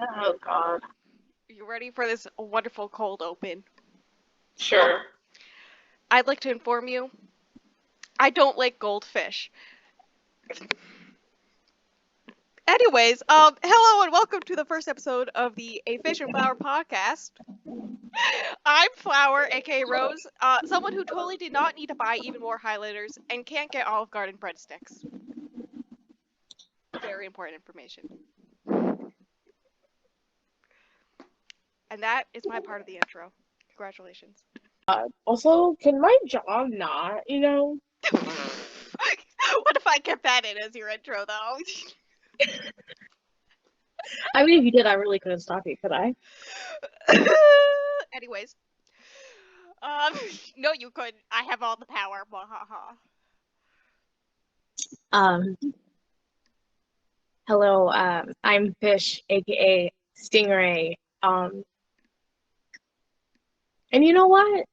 Oh God. You ready for this wonderful cold open? Sure. I'd like to inform you, I don't like goldfish. Anyways, hello and welcome to the first episode of the A Fish and Flower podcast. I'm Flower, aka Rose, someone who totally did not need to buy even more highlighters and can't get Olive Garden breadsticks. Very important information. And that is my part of the intro. Congratulations. Also, can my job not, What if I kept that in as your intro, though? I mean, if you did, I really couldn't stop you, could I? Anyways, um, no, you couldn't. I have all the power. Mwahaha. Um, Hello, I'm Fish, aka Stingray. And you know what?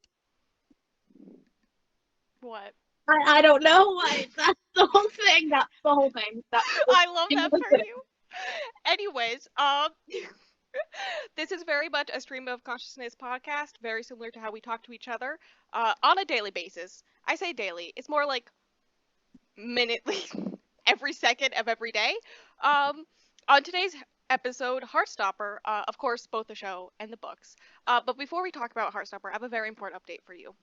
What? I don't know what. That's the whole thing. That's the whole thing. That's the I love thing that with for it. you. Anyways, this is very much a stream of consciousness podcast, very similar to how we talk to each other, on a daily basis. I say daily. It's more like minutely, every second of every day. Um, on today's episode, Heartstopper, of course, both the show and the books. But before we talk about Heartstopper, I have a very important update for you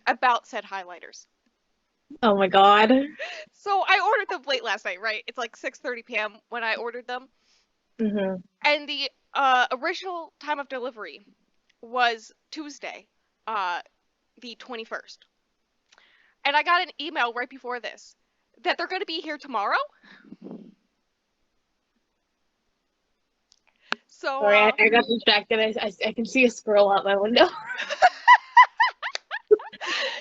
about said highlighters. Oh my God. So I ordered them late last night, right? It's like 6:30 p.m. when I ordered them, Mm-hmm. and the original time of delivery was Tuesday, uh, the 21st. And I got an email right before this that they're going to be here tomorrow. So, Sorry, I got distracted. I can see a squirrel out my window.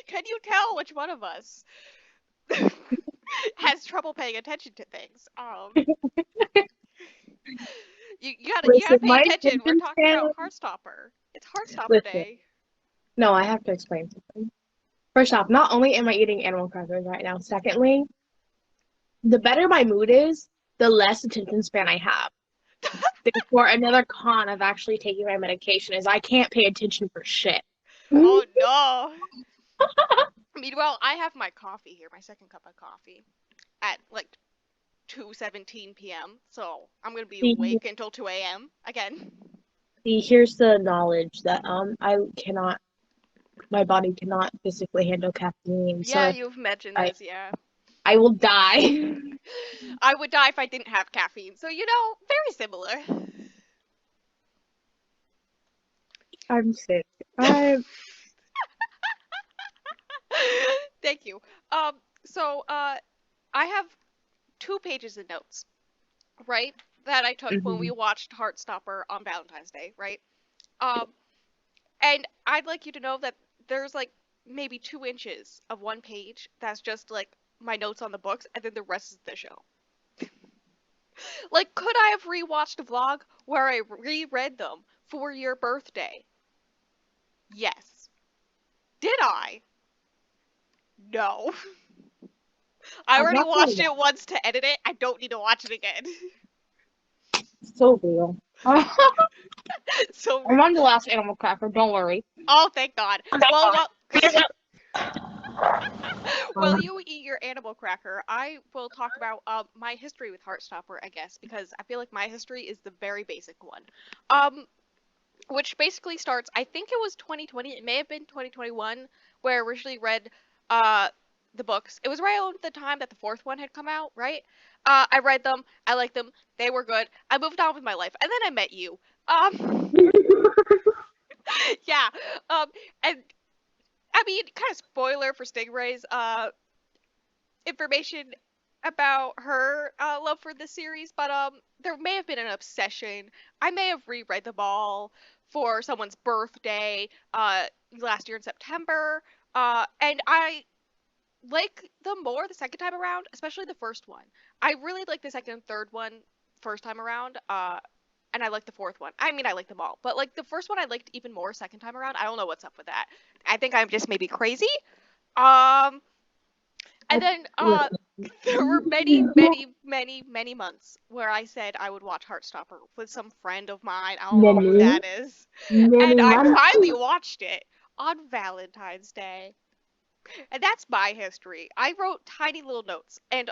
can you tell which one of us has trouble paying attention to things? You gotta Listen, pay my attention. We're attention talking span. about Heartstopper. It's Heartstopper Listen, Day. no, I have to explain something. First off, not only am I eating animal crackers right now, secondly, the better my mood is, the less attention span I have. Therefore, another con of actually taking my medication is I can't pay attention for shit. Oh no. Meanwhile, I have my coffee here, my second cup of coffee, at like 2:17 p.m. So I'm gonna be See, awake until 2 a.m. again. here's the knowledge that I cannot, my body cannot physically handle caffeine, so Yeah, you've mentioned I this. Yeah, I will die. I would die if I didn't have caffeine. So very similar. I'm sick. I Thank you. So I have 2 pages of notes, right, that I took when we mhm. watched Heartstopper on Valentine's Day, right? Um, and I'd like you to know that there's like maybe 2 inches of one page that's just like my notes on the books, and then the rest is the show. Like, could I have rewatched a vlog where I reread them for your birthday? Yes. Did I? No. I I'm already not gonna watched lie. it once to edit it. I don't need to watch it again. So real. I'm So real. on the last animal cracker. Don't worry. Oh, thank God. Well, well, while Um, you eat your animal cracker, I will talk about my history with Heartstopper, I guess, because I feel like my history is the very basic one. Um, which basically starts, I think it was 2020, it may have been 2021, where I originally read uh, the books. It was right around the time that the fourth one had come out, right? I read them, I liked them, they were good. I moved on with my life, and then I met you. Um, yeah, um, and I mean, kind of spoiler for Stingray's information about her love for the series, but there may have been an obsession. I may have reread them all for someone's birthday last year in September, and I like them more the second time around, especially the first one. I really like the second and third one first time around, and I like the fourth one. I mean, I like them all, but like the first one, I liked even more second time around. I don't know what's up with that. I think I'm just maybe crazy. Um, I, and then listen. There were many, many, many, many months where I said I would watch Heartstopper with some friend of mine. I don't know who Many, that is. And many I months. finally watched it on Valentine's Day. And that's my history. I wrote tiny little notes. And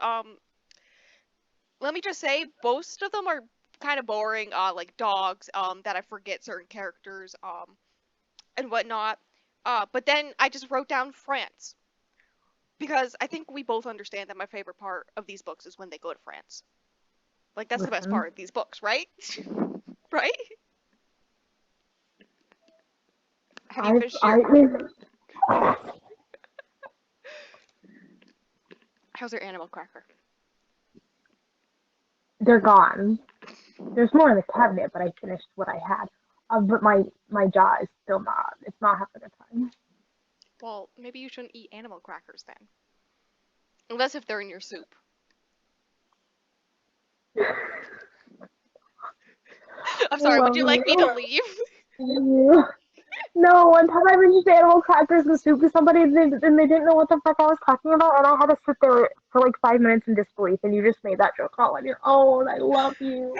let me just say, most of them are kind of boring, like dogs, that I forget certain characters, and whatnot. But then I just wrote down France. Because I think we both understand that my favorite part of these books is when they go to France. Like, that's the best Listen, part of these books, right? Right? Have you I, finished your... I, How's your animal cracker? they're gone. There's more in the cabinet, but I finished what I had. But my jaw is still not. It's not having a time. Well, maybe you shouldn't eat animal crackers then. Unless if they're in your soup. I'm I sorry, would love you like me to you. leave? You. No, one time I finished animal crackers and soup to somebody and they didn't know what the fuck I was talking about, and I had to sit there for like 5 minutes in disbelief, and you just made that joke all on your own. I love you.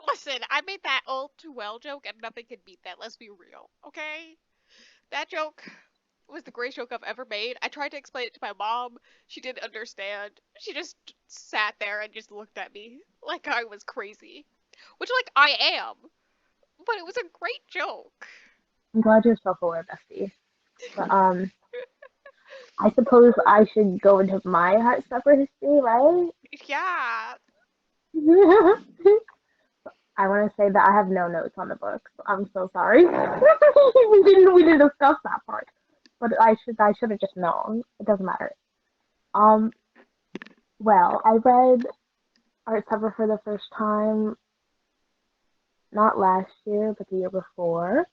Listen, I made that all too well joke and nothing can beat that, let's be real, okay? That joke was the greatest joke I've ever made. I tried to explain it to my mom. She didn't understand. She just sat there and just looked at me like I was crazy. Which, like, I am. But it was a great joke. I'm glad you're self-aware, bestie. But I suppose I should go into my heartstopper history, right? Yeah. I want to say that I have no notes on the books. I'm so sorry. we didn't discuss that part, but I should have just known. It doesn't matter. Um, well, I read Heartstopper for the first time not last year, but the year before,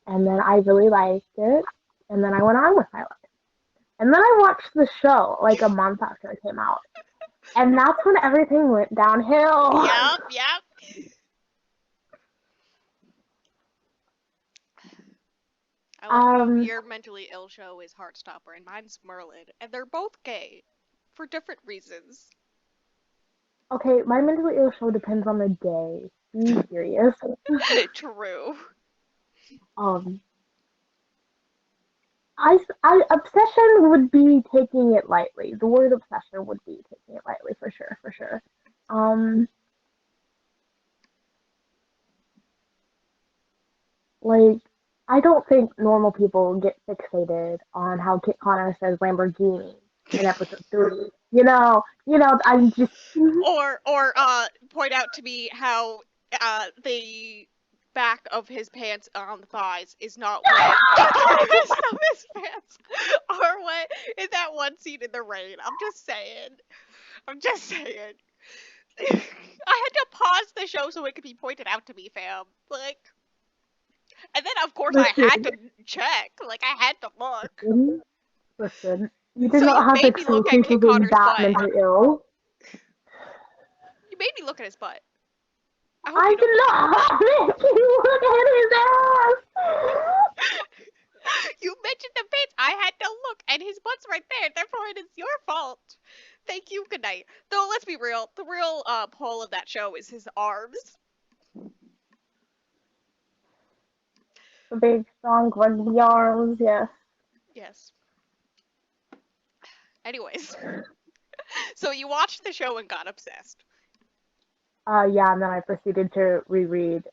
and then I really liked it, and then I went on with my life, and then I watched the show like a month after it came out, and that's when everything went downhill. Yep, yep. I love how Um, your mentally ill show is Heartstopper and mine's Merlin, and they're both gay for different reasons. okay, my mentally ill show depends on the day. Be serious. True. Um, obsession would be taking it lightly. The word obsession would be taking it lightly for sure, for sure. Um, like I don't think normal people get fixated on how Kit Connor says Lamborghini in episode 3. I'm just Or point out to me how the back of his pants on the thighs is not wet. The rest of his pants are wet in that one scene in the rain. I'm just saying. I'm just saying. I had to pause the show so it could be pointed out to me, fam. Like, and then of course I had listen, to check. Like, I had to look. listen, listen. You did So not you have made me look at fixation for Kit being Connor's that butt. mentally ill. You made me look at his butt. I hope I you know. did not make you look at his ass. You mentioned the pants. I had to look, and his butt's right there. Therefore, it is your fault. Thank you. Good night. Though, let's be real. The real pole of that show is his arms. The big, strong, rugby arms, yes. Yes. Anyways, so you watched the show and got obsessed. Yeah, and then I proceeded to reread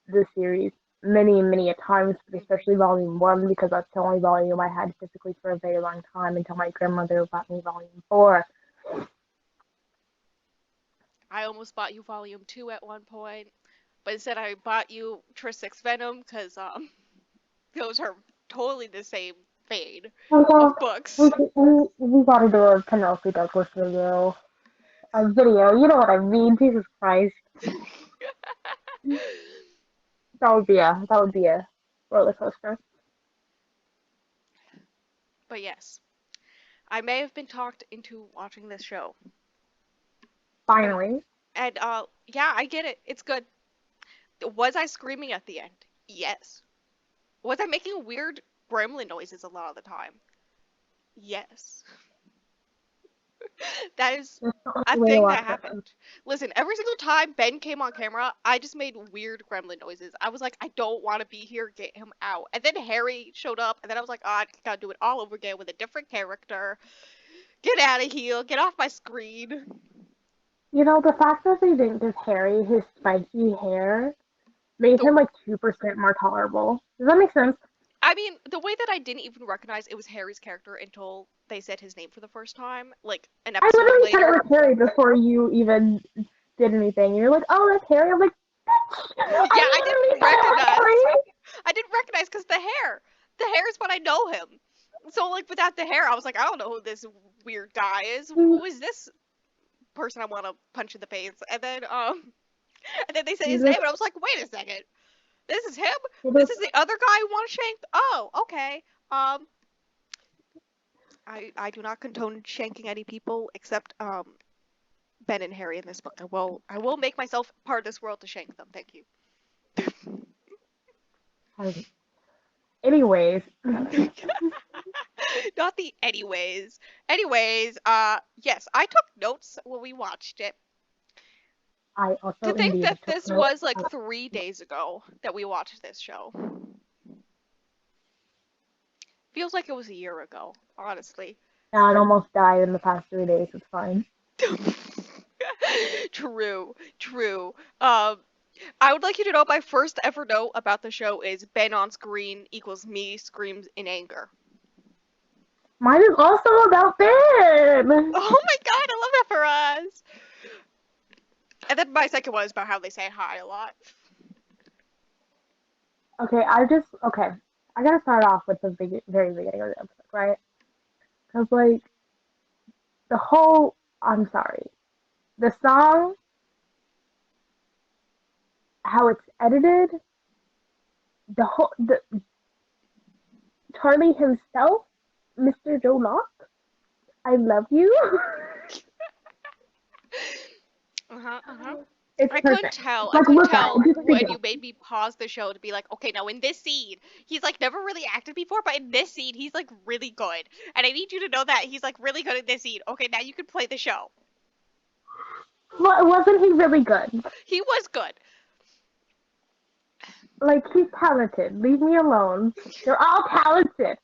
the series many, many a times, but especially volume one because that's the only volume I had physically for a very long time until my grandmother bought me volume four. I almost bought you Volume 2 at one point, but instead I bought you Trisix Venom because those are totally the same vein of books. We gotta do a Penelope Douglas video. A video, you know what I mean? Jesus Christ, that would be a roller coaster. But yes, I may have been talked into watching this show. And Finally, yeah, I get it. It's good. Was I screaming at the end? Yes. Was I making weird gremlin noises a lot of the time? Yes. That is That's the a only way to thing watch that it. happened. Listen, every single time Ben came on camera, I just made weird gremlin noises. I was like, I don't want to be here, get him out. And then Harry showed up, and then I was like, oh, I gotta do it all over again with a different character. Get out of here, get off my screen. You know, the fact that they didn't give Harry his spiky hair made The, him like 2% more tolerable. Does that make sense? I mean, the way that I didn't even recognize it was Harry's character until they said his name for the first time, like an I episode literally said it later. was Harry before you even did anything. You're like, oh, that's Harry. I'm like, bitch! Yeah, I I literally didn't said it was recognize. Harry! I didn't recognize because the hair. The hair is what I know him. So like without the hair, I was like, I don't know who this weird guy is. Who is this person I want to punch in the face? And then they say his name, and I was like, wait a second, this is him. This is the other guy who wants shanked. Oh, okay. Um, I do not condone shanking any people except Ben and Harry in this book. I will make myself part of this world to shank them. Thank you. Anyways, Not the anyways. Anyways, yes, I took notes when we watched it. I To also think indeed that took this notes. was like 3 days ago that we watched this show. Feels like it was a year ago, honestly. Yeah, I almost died in the past 3 days. It's fine. True, true. I would like you to know my first ever note about the show is Ben on screen equals me screams in anger. Mine is also about Ben. Oh my god, I love that for us. And then my second one is about how they say hi a lot. Okay, okay. I gotta start off with the very beginning of the episode, right? Because like the whole, I'm sorry, the song, how it's edited, the Charlie himself, Mr. Joe Locke, I love you. Uh-huh, uh-huh. It's I couldn't perfect. tell. I Like couldn't look at tell it. Just think when about you made me pause the show to be like, okay, now in this scene, he's like never really acted before, but in this scene, he's like really good. And I need you to know that he's like really good in this scene. Okay, now you can play the show. it. Well, wasn't he really good? He was good. Like he's talented. Leave me alone. They're all talented.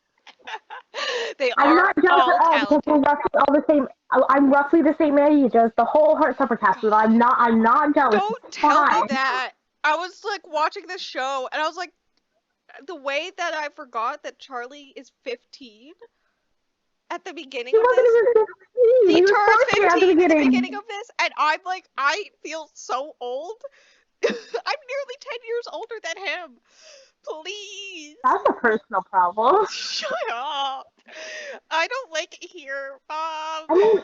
They I'm are not jealous all at all because we're talented. roughly all the same. I'm roughly the same age as the whole Heartstopper cast. But I'm not. I'm not jealous. Don't It's tell me fine. that. I was like watching this show and I was like, the way that I forgot that Charlie is 15 at the beginning He of wasn't this. even 15. He He was turns 14 at the 15 at the beginning. beginning of this, and I'm like, I feel so old. I'm nearly 10 years older than him. Please. That's a personal problem. Shut up. I don't like it here, Mom. I mean,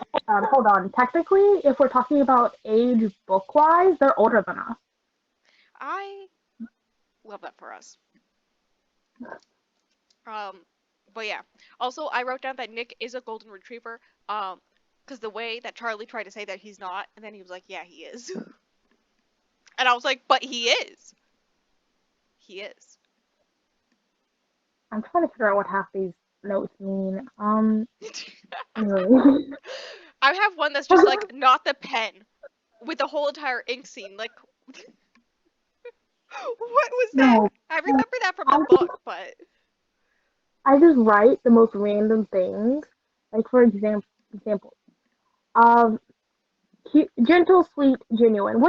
hold on. Technically, if we're talking about age book-wise, they're older than us. I love that for us. Um, but yeah. Also, I wrote down that Nick is a golden retriever. Because the way that Charlie tried to say that he's not, and then he was like, yeah, he is. And I was like, but he is. He is. I'm trying to figure out what half these notes mean. Anyway. I have one that's just like, not the pen. With the whole entire ink scene. Like, what was that? No, I remember that from I the book, but. I just write the most random things. Like for example, um, gentle, sweet, genuine.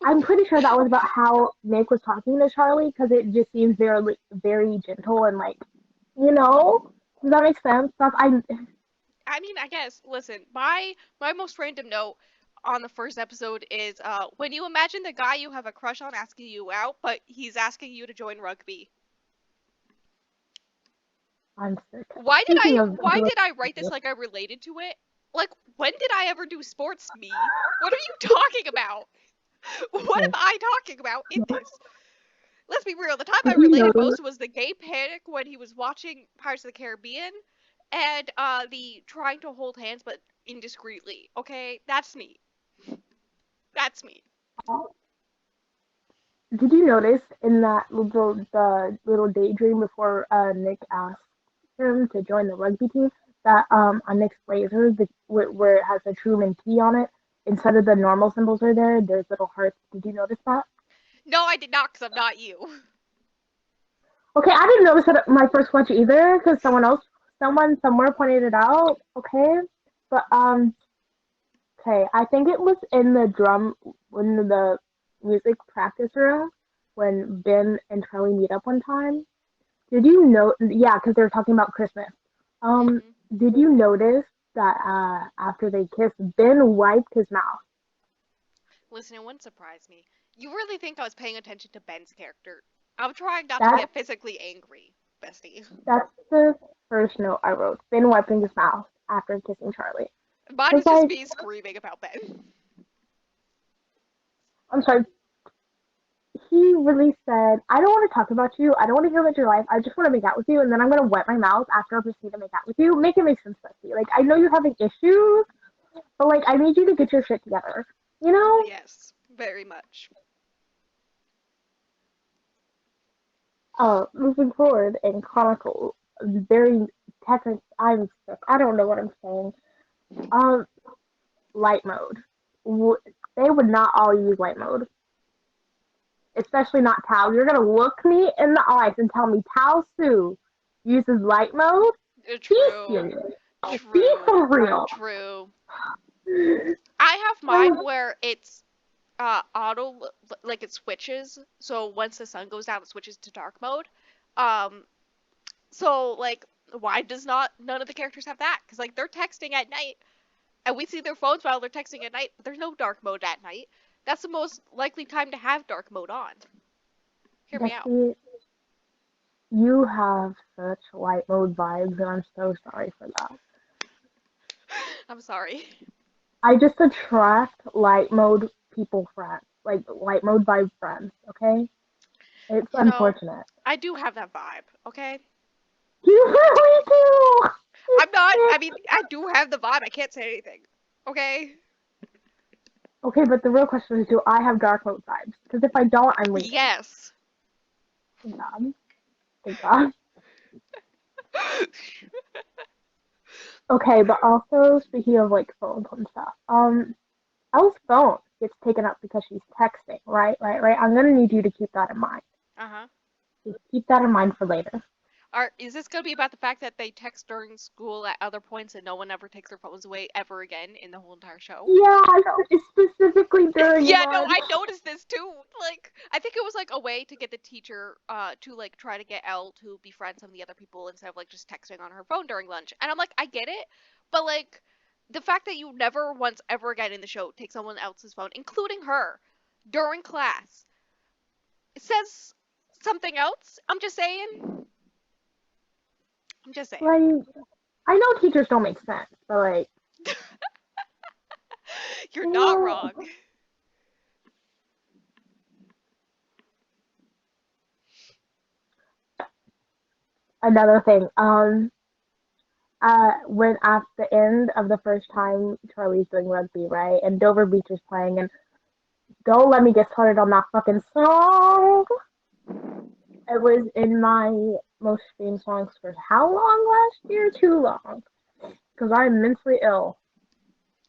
I'm pretty sure that was about how Nick was talking to Charlie because it just seems very, very gentle and like, you know, does that make sense? I mean, I guess. Listen, my most random note on the first episode is when you imagine the guy you have a crush on asking you out, but he's asking you to join rugby. I'm sick. Why did Speaking I of, why did I write this like I related to it? Like, when did I ever do sports, me? What are you talking about? What am I talking about in this? Let's be real. The time I did you related know? most was the gay panic when he was watching Pirates of the Caribbean, and the trying to hold hands but indiscreetly. Okay, that's me. That's me. Did you notice in that the little daydream before Nick asked him to join the rugby team that Onyx Blazer, where it has a Truman T on it, instead of the normal symbols are there, there's little hearts. Did you notice that? No, I did not, because I'm not you. Okay, I didn't notice it at my first watch either, because someone somewhere pointed it out. Okay, but okay, I think it was in the music practice room when Ben and Charlie meet up one time. Did you know? Yeah, because they were talking about Christmas. Um, Hmm. did you notice that after they kissed, Ben wiped his mouth? Listen, it wouldn't surprise me. You really think I was paying attention to Ben's character? I'm trying not to That get physically angry, bestie. that's the first note I wrote. Ben wiping his mouth after kissing Charlie. Mine Cause was just like, me screaming about Ben. I'm sorry, he really said, "I don't want to talk about you. I don't want to hear about your life. I just want to make out with you, and then I'm gonna wet my mouth after I proceed to make out with you." Make it make sense, Bessie. Like I know you're having issues, but like I need you to get your shit together. You know? Yes, very much. Moving forward in Chronicle, very technical. I'm sick. I don't know what I'm saying. Um, light mode. They would not all use light mode, especially not Tao. You're gonna look me in the eyes and tell me Tao Su uses light mode? Be True. serious. Be True. for real. True. I have mine Oh, where it's auto, like it switches. So once the sun goes down, it switches to dark mode. Um, so like, why does not none of the characters have that? Because like they're texting at night, and we see their phones while they're texting at night, but there's no dark mode at night. That's the most likely time to have dark mode on. Hear me out. Bessie, you have such light mode vibes, and I'm so sorry for that. I'm sorry. I just attract light mode people friends, like light mode vibe friends, okay? It's You know, unfortunate. I do have that vibe, okay? You really do! I'm not, I mean, I do have the vibe. I can't say anything, okay? Okay, but the real question is, do I have dark mode vibes? Because if I don't, I'm leaving. Yes. Thank God. Thank God. Okay, but also speaking of like phones and stuff, Elle's phone gets taken up because she's texting, right? Right, right. I'm gonna need you to keep that in mind. Uh-huh. Just keep that in mind for later. Is this going to be about the fact that they text during school at other points and no one ever takes their phones away ever again in the whole entire show? Yeah, it's specifically during Yeah, no, lunch. I noticed this too. Like, I think it was like a way to get the teacher to like try to get Elle to befriend some of the other people instead of like just texting on her phone during lunch. And I'm like, I get it, but like the fact that you never once ever again in the show take someone else's phone, including her, during class, it says something else. I'm just saying. I'm just saying. Like, I know teachers don't make sense, but like, You're you not know, wrong. another thing. When at the end of the first time Charlie's doing rugby, right, and Dover Beach is playing, and don't let me get started on that fucking song. It was in my most streamed songs for how long last year? Too long, because I'm mentally ill.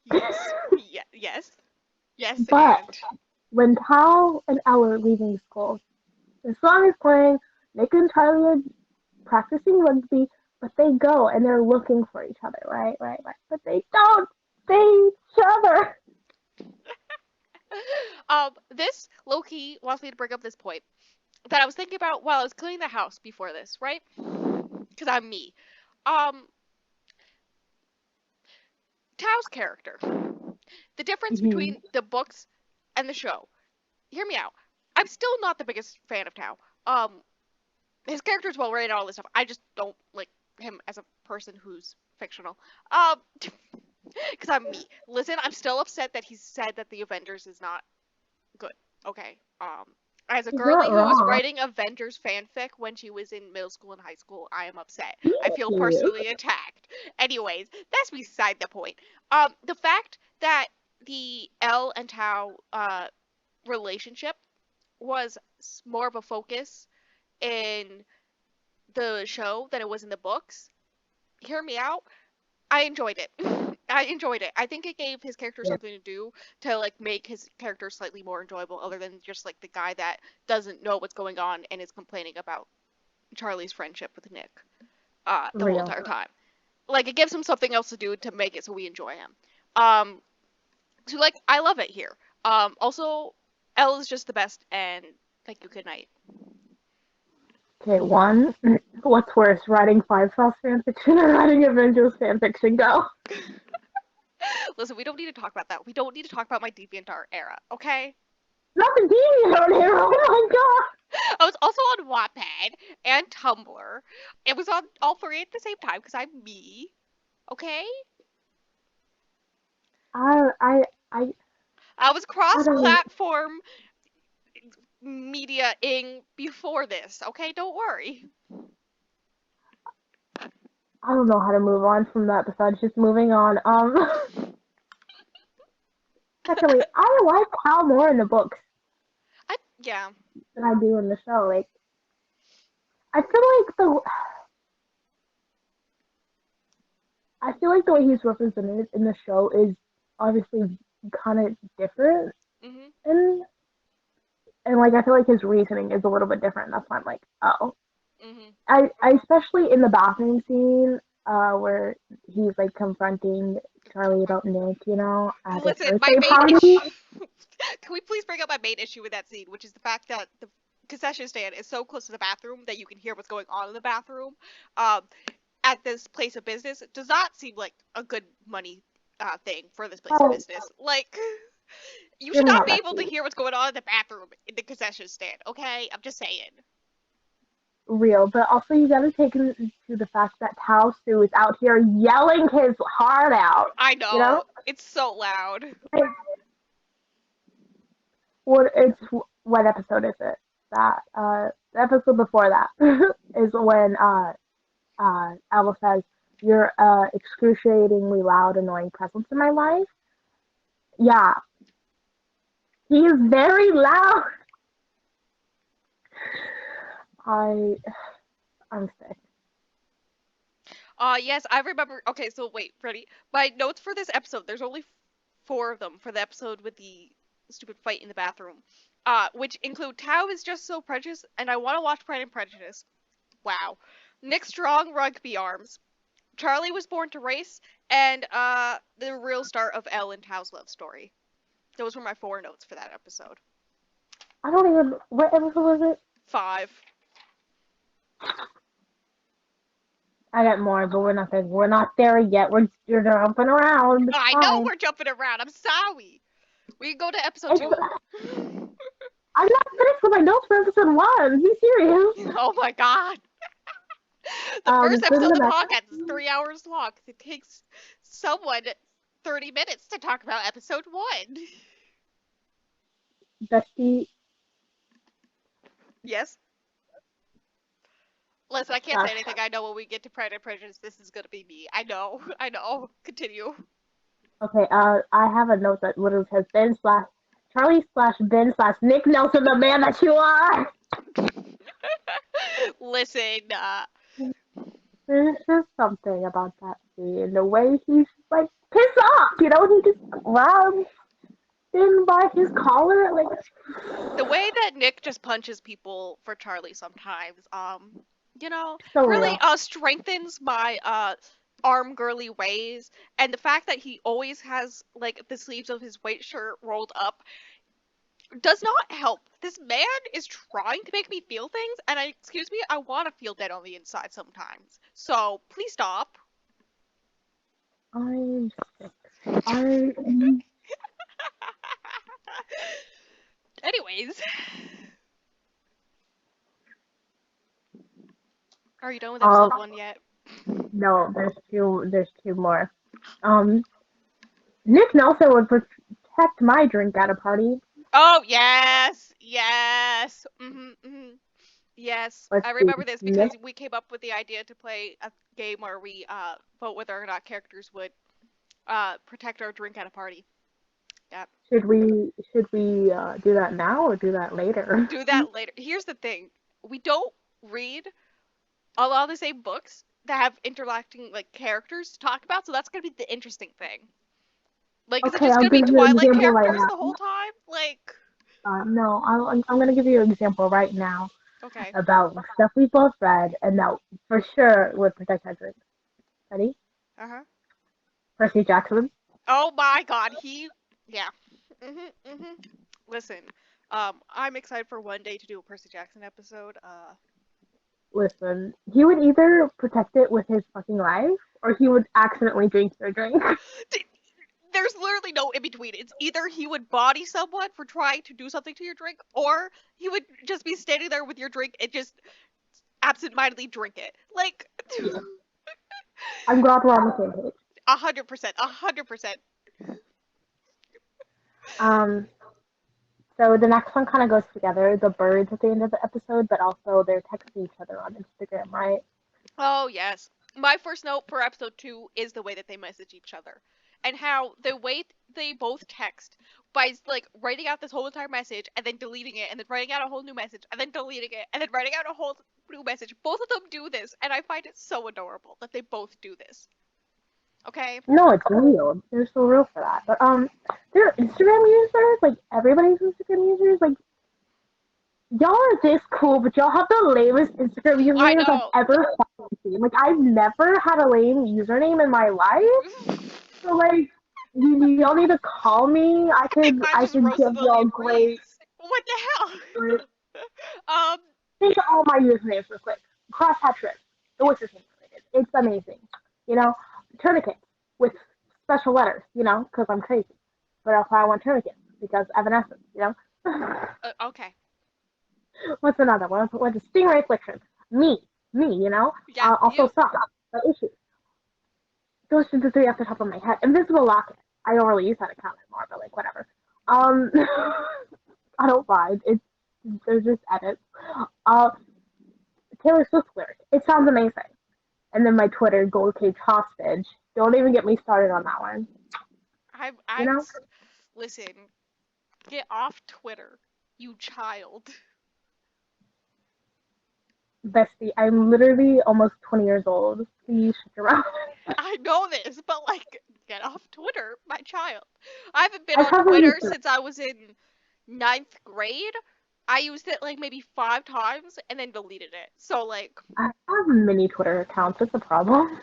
Yes. Yes. Yes, But and when Tal and Elle are leaving school, the song is playing. Nick and Charlie are practicing rugby, but they go and they're looking for each other, right, right, right. But they don't see each other. this low key wants me to bring up this point that I was thinking about while I was cleaning the house before this, right? Because I'm me. Um, Tao's character. The difference Mm-hmm. between the books and the show. Hear me out. I'm still not the biggest fan of Tao. Um, his character's well written and all this stuff. I just don't like him as a person who's fictional. Um, because I'm me. Listen, I'm still upset that he said that the Avengers is not good. Okay. As a He's girly not who was wrong. writing Avengers fanfic when she was in middle school and high school, I am upset. I feel Thank personally attacked. Anyways, that's beside the point. The fact that the Elle and Tao relationship was more of a focus in the show than it was in the books. Hear me out. I enjoyed it. I enjoyed it. I think it gave his character Yeah. something to do to like make his character slightly more enjoyable, other than just like the guy that doesn't know what's going on and is complaining about Charlie's friendship with Nick the whole Real. entire time. Like it gives him something else to do to make it so we enjoy him. Um, so like I love it here. Also, Elle is just the best, and thank you. Good night. Okay, one. What's worse, writing 5 sauce fanfiction or writing Avengers fanfiction? Go. Listen, we don't need to talk about that. We don't need to talk about my DeviantArt era, okay? Nothing deviant on here. Oh my god. I was also on Wattpad and Tumblr. It was on all three at the same time because I'm me, okay? I I I I was I don't know. cross-platform media-ing before this, okay? Don't worry. I don't know how to move on from that besides just moving on. Secondly, I like Hal more in the books Yeah. than I do in the show. Like, I feel like the way he's represented in the show is obviously kind of different, Mhm. and like I feel like his reasoning is a little bit different. That's why I'm like, oh, Mhm. I especially in the bathroom scene, where he's like confronting Charlie about Nick, at his Listen, my birthday main party. issue. Can we please bring up my main issue with that scene, which is the fact that the concession stand is so close to the bathroom that you can hear what's going on in the bathroom. Um, at this place of business, it does not seem like a good money thing for this place of Oh, business. Like, you hear should me not out, be able to Bessie. hear what's going on in the bathroom in the concession stand. Okay, I'm just saying. Real, but also you gotta take into the fact that Tao Su is out here yelling his heart out. I You know, know it's so loud. like, what episode is it? That the episode before that is when Alba says, "You're excruciatingly loud, annoying presence in my life." Yeah, he is very loud. I I'm sick. Yes, I remember. Okay, so wait, ready? My notes for this episode. There's only four of them for the episode with the stupid fight in the bathroom. Which include Tao is just so precious, and I want to watch Pride and Prejudice. Wow. Nick Strong rugby arms. Charlie was born to race, and the real start of Elle and Tao's love story. Those were my four notes for that episode. I don't even what episode was it? 5. I got more, but we're not there yet. You're jumping around. It's I know fine. we're jumping around. I'm sorry. We can go to episode It's, 2. I'm not finished with my notes for episode one. Be serious. Oh my god. The first Then episode of the the next podcast is 3 hours long. It takes someone 30 minutes to talk about episode 1. Bestie. Yes? Listen, I can't say Gosh. anything. I know when we get to Pride and Prejudice, this is gonna be me. I know. I know. Continue. Okay. I have a note that literally says Ben slash Charlie slash Ben slash Nick Nelson, the man that you are. Listen, There's just something about that scene. The way he's like pissed off. He just grabs him by his collar. Like, the way that Nick just punches people for Charlie sometimes, so really real. strengthens my arm girly ways, and the fact that he always has like the sleeves of his white shirt rolled up does not help. This man is trying to make me feel things, and excuse me, I want to feel dead on the inside sometimes. So please stop. I'm sick. I Anyways, are you done with um episode 1 yet? no, there's two more. Um Nick Nelson would protect my drink at a party. Oh yes, yes. Yes, Let's I see. remember this because Nick, we came up with the idea to play a game where we vote whether or not characters would protect our drink at a party. Yeah. should we do that now or do that later? Do that later. Here's the thing. We don't read a lot of the same books. that have interacting like characters to talk about, so that's gonna be the interesting thing. Like, is it Okay, just I'll gonna be give you an Twilight example right characters now. the whole time? Like, No, I'm going to give you an example right now okay. about stuff we both read and that for sure would protect our dreams. Ready? Uh-huh. Percy Jackson. Oh my god, yeah. Listen, I'm excited for one day to do a Percy Jackson episode. Listen, he would either protect it with his fucking life or he would accidentally drink your drink. There's literally no in between. It's either he would body someone for trying to do something to your drink, or he would just be standing there with your drink and just absentmindedly drink it. Like, Yeah. I'm glad we're on the same page. 100%, 100%. Um, so the next one kind of goes together, the birds at the end of the episode, but also they're texting each other on Instagram, right? Oh, yes. My first note for episode 2 is the way that they message each other. And how the way they both text by like writing out this whole entire message and then deleting it and then writing out a whole new message and then deleting it and then writing out a whole new message. Both of them do this, and I find it so adorable that they both do this. Okay? No, it's real. They're so real for that. But they're Instagram users, like everybody's Instagram users, like y'all are this cool, but y'all have the lamest Instagram I usernames I've know. ever fucking seen. Like I've never had a lame username in my life. So like y'all need to call me. I'm I just could give y'all Roselillian great. Reese. What the hell? um, Think of all my usernames real quick. Cross Hatred. The what's his name related. It's amazing. You know, tourniquets with special letters. You know, because I'm crazy. But also I want tourniquets because Evanescence. You know. okay. What's another one? What's a stingray affliction? Me. You know. Yeah, Also you. some issues. Those are the three off the top of my head. Invisible locket. I don't really use that account anymore, but like whatever. Um, I don't mind. They're just edits. Uh, Taylor Swift lyric. It sounds amazing. And then my Twitter, Gold Cage Hostage. Don't even get me started on that one. You I'm. know? Listen, get off Twitter, you child. Bestie, I'm literally almost 20 years old. Please shut your mouth. I know this, but like, get off Twitter, my child. I haven't been I on haven't Twitter used it. since I was in ninth grade. I used it like maybe 5 times and then deleted it. So like, I have many Twitter accounts. It's a problem.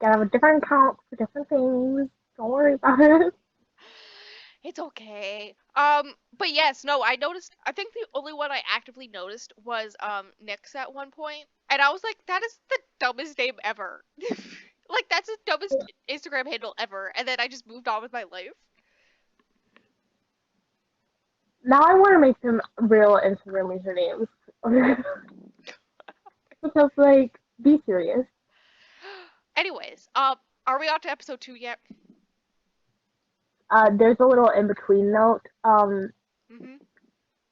Gotta have a different account for different things. Don't worry about it. it's okay. But yes, no, I noticed. I think the only one I actively noticed was Nick's at one point, and I was like, that is the dumbest name ever. Like that's the dumbest Instagram handle ever. And then I just moved on with my life. Now I want to make them real Instagram usernames. Because, like, be serious. Anyways, are we on to episode 2 yet? There's a little in between note. Mhm.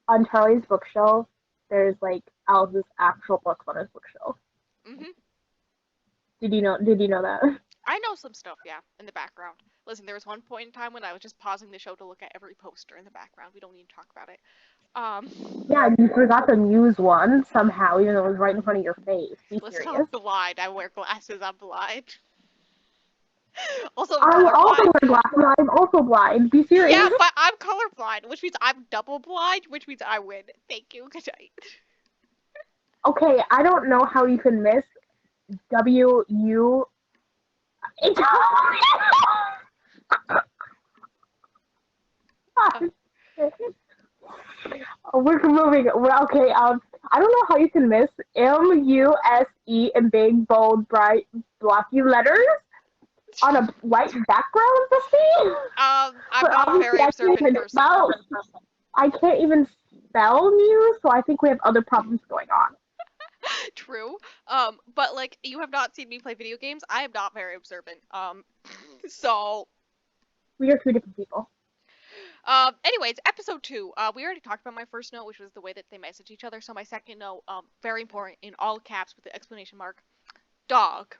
On Charlie's bookshelf, there's like Alice's actual books on his bookshelf. Mhm. Did you know that? I know some stuff, yeah, in the background. Listen, there was one point in time when I was just pausing the show to look at every poster in the background. We don't need to talk about it. Yeah, you forgot the Muse one somehow, even though it was right in front of your face. Be Listen, I'm serious. blind. I wear glasses. I'm blind. Also, I'm I also colorblind. wear glasses. I'm also blind. Be Yeah, serious. but I'm colorblind, which means I'm double blind, which means I win. Thank you. Good night. Okay, I don't know how you can miss WU. We're moving. Okay. I don't know how you can miss MUSE in big, bold, bright, blocky letters on a white background, Bestie. I'm But not a obviously, very observant person. I can't even spell Muse, so I think we have other problems going on. True. But like you have not seen me play video games. I am not very observant. So We are two different people. anyways, episode 2. We already talked about my first note, which was the way that they message each other. So my second note, very important in all caps with the exclamation mark, dog.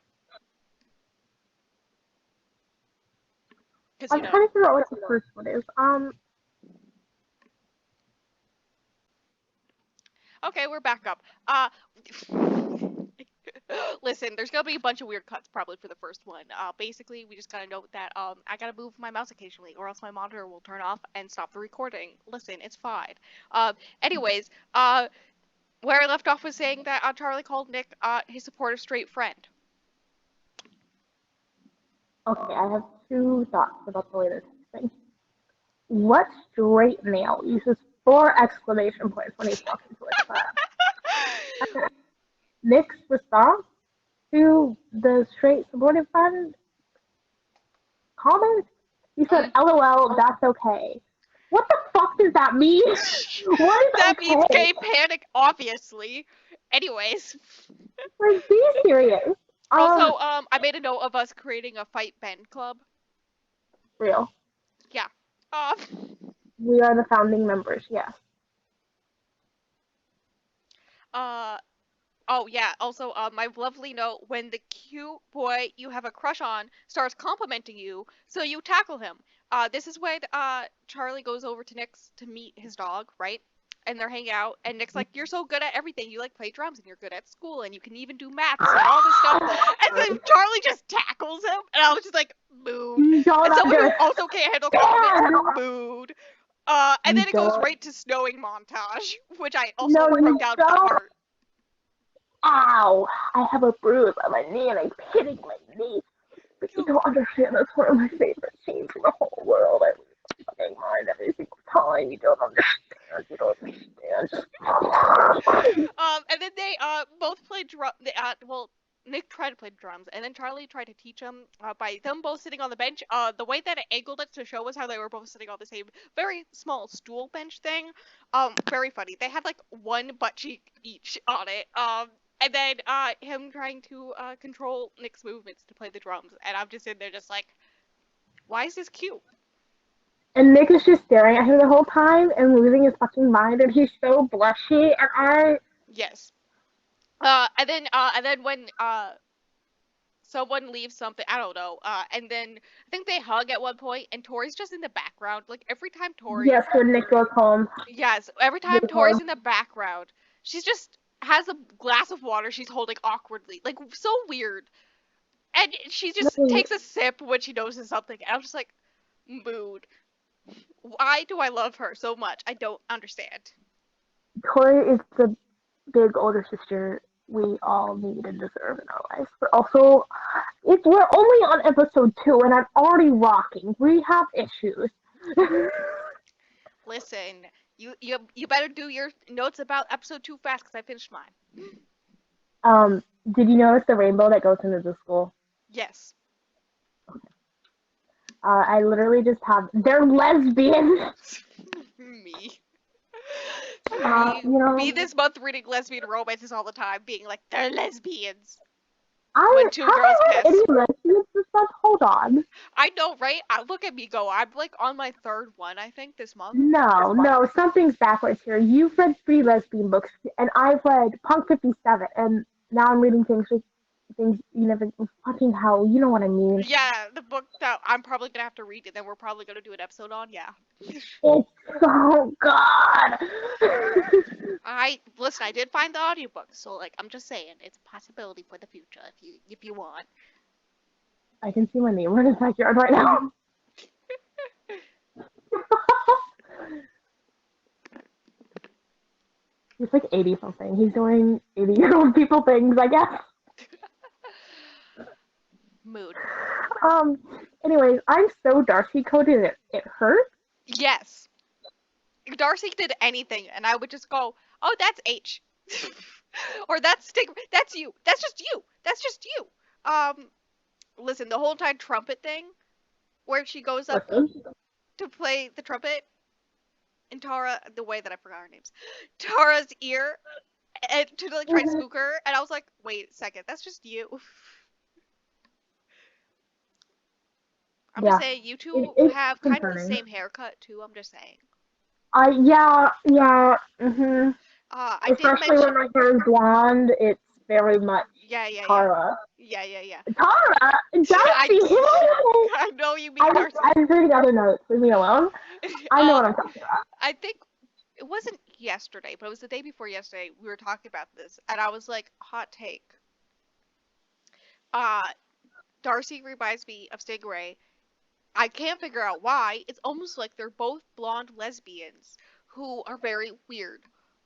Because I'm trying to figure out what the first one is. Okay, we're back up. Listen, there's gonna be a bunch of weird cuts probably for the first one. Basically, we just gotta note that I gotta move my mouse occasionally, or else my monitor will turn off and stop the recording. Listen, it's fine. Anyways, where I left off was saying that Charlie called Nick his supportive straight friend. Okay, I have two thoughts about the way they're texting. What straight male uses 4 exclamation points when he's talking to a class? Nick's response to the straight supportive friend comment? He said, LOL, that's okay. What the fuck does that mean? What is That okay? means gay panic, obviously. Anyways. Like, be serious. Also, I made a note of us creating a Fight Ben club. Real. Yeah. We are the founding members, yes. Oh yeah, also, my lovely note, when the cute boy you have a crush on starts complimenting you, so you tackle him. This is when, Charlie goes over to Nick's to meet his dog, right? And they're hanging out, and Nick's like, you're so good at everything. You, like, play drums, and you're good at school, and you can even do maths and all this stuff. And then Charlie just tackles him, and I was just like, mood. And someone who also can't handle compliments, mood. And then it goes right to snowing montage, which I also wrote down for heart. Ow! I have a bruise on my knee and I'm hitting my knee. But you don't understand, that's one of my favorite scenes in the whole world. I lose my fucking mind every single time. You don't understand. You don't understand. And then they both played drum. Well, Nick tried to play drums, and then Charlie tried to teach him by them both sitting on the bench. The way that it angled it to show us how they were both sitting on the same very small stool bench thing. Very funny. They had like one butt cheek each on it. And then him trying to control Nick's movements to play the drums, and I'm just in there just like, why is this cute? And Nick is just staring at him the whole time and losing his fucking mind, and he's so blushy, and I... Yes. And then when someone leaves something, I don't know, and then I think they hug at one point, and Tori's just in the background. Like, every time Tori... Yes, when Nick goes home. Yes, every time Tori's in the background, she's just has a glass of water she's holding awkwardly. Like, so weird. And she just takes a sip when she notices something, and I'm just like, mood. Why do I love her so much? I don't understand. Tori is the big older sister we all need and deserve in our lives. But also, we're only on episode 2, and I'm already rocking. We have issues. Listen, you better do your notes about episode 2 fast, because I finished mine. Did you notice the rainbow that goes into the school? Yes. I literally just have... They're lesbians! Me. You know, me this month reading lesbian romances all the time, being like, they're lesbians. When 2 girls kiss. Any lesbians this month? Hold on. I know, right? Look at me go. I'm like on my 3rd one, I think, this month. No, something's backwards here. You've read 3 lesbian books, and I've read Punk 57, and now I'm reading things you never fucking hell. You know what I mean? Yeah, the book that I'm probably gonna have to read, and then we're probably gonna do an episode on. Yeah. It's so good. Listen. I did find the audiobook, so like I'm just saying, it's a possibility for the future if you want. I can see my neighbor in his backyard right now. He's like 80 something. He's doing 80-year-old people things, I guess. Mood. Anyways, I'm so Darcy coded it hurts. Yes. If Darcy did anything, and I would just go, oh, that's H. Or that's stingray. That's you. That's just you. That's just you. Listen, the whole entire trumpet thing, where she goes up to play the trumpet, and Tara, the way that I forgot her names, Tara's ear, and to like try to spook her, and I was like, wait a second, that's just you. I'm just saying, you two have kind of the same haircut too. I'm just saying. Yeah. I especially when my hair is blonde, it's very much Tara. Yeah. Tara? Darcy! I know you mean Darcy. I'm reading other notes. Leave me alone. I know what I'm talking about. I think it wasn't yesterday, but it was the day before yesterday. We were talking about this, and I was like, hot take. Uh, Darcy reminds me of Stingray. I can't figure out why. It's almost like they're both blonde lesbians who are very weird.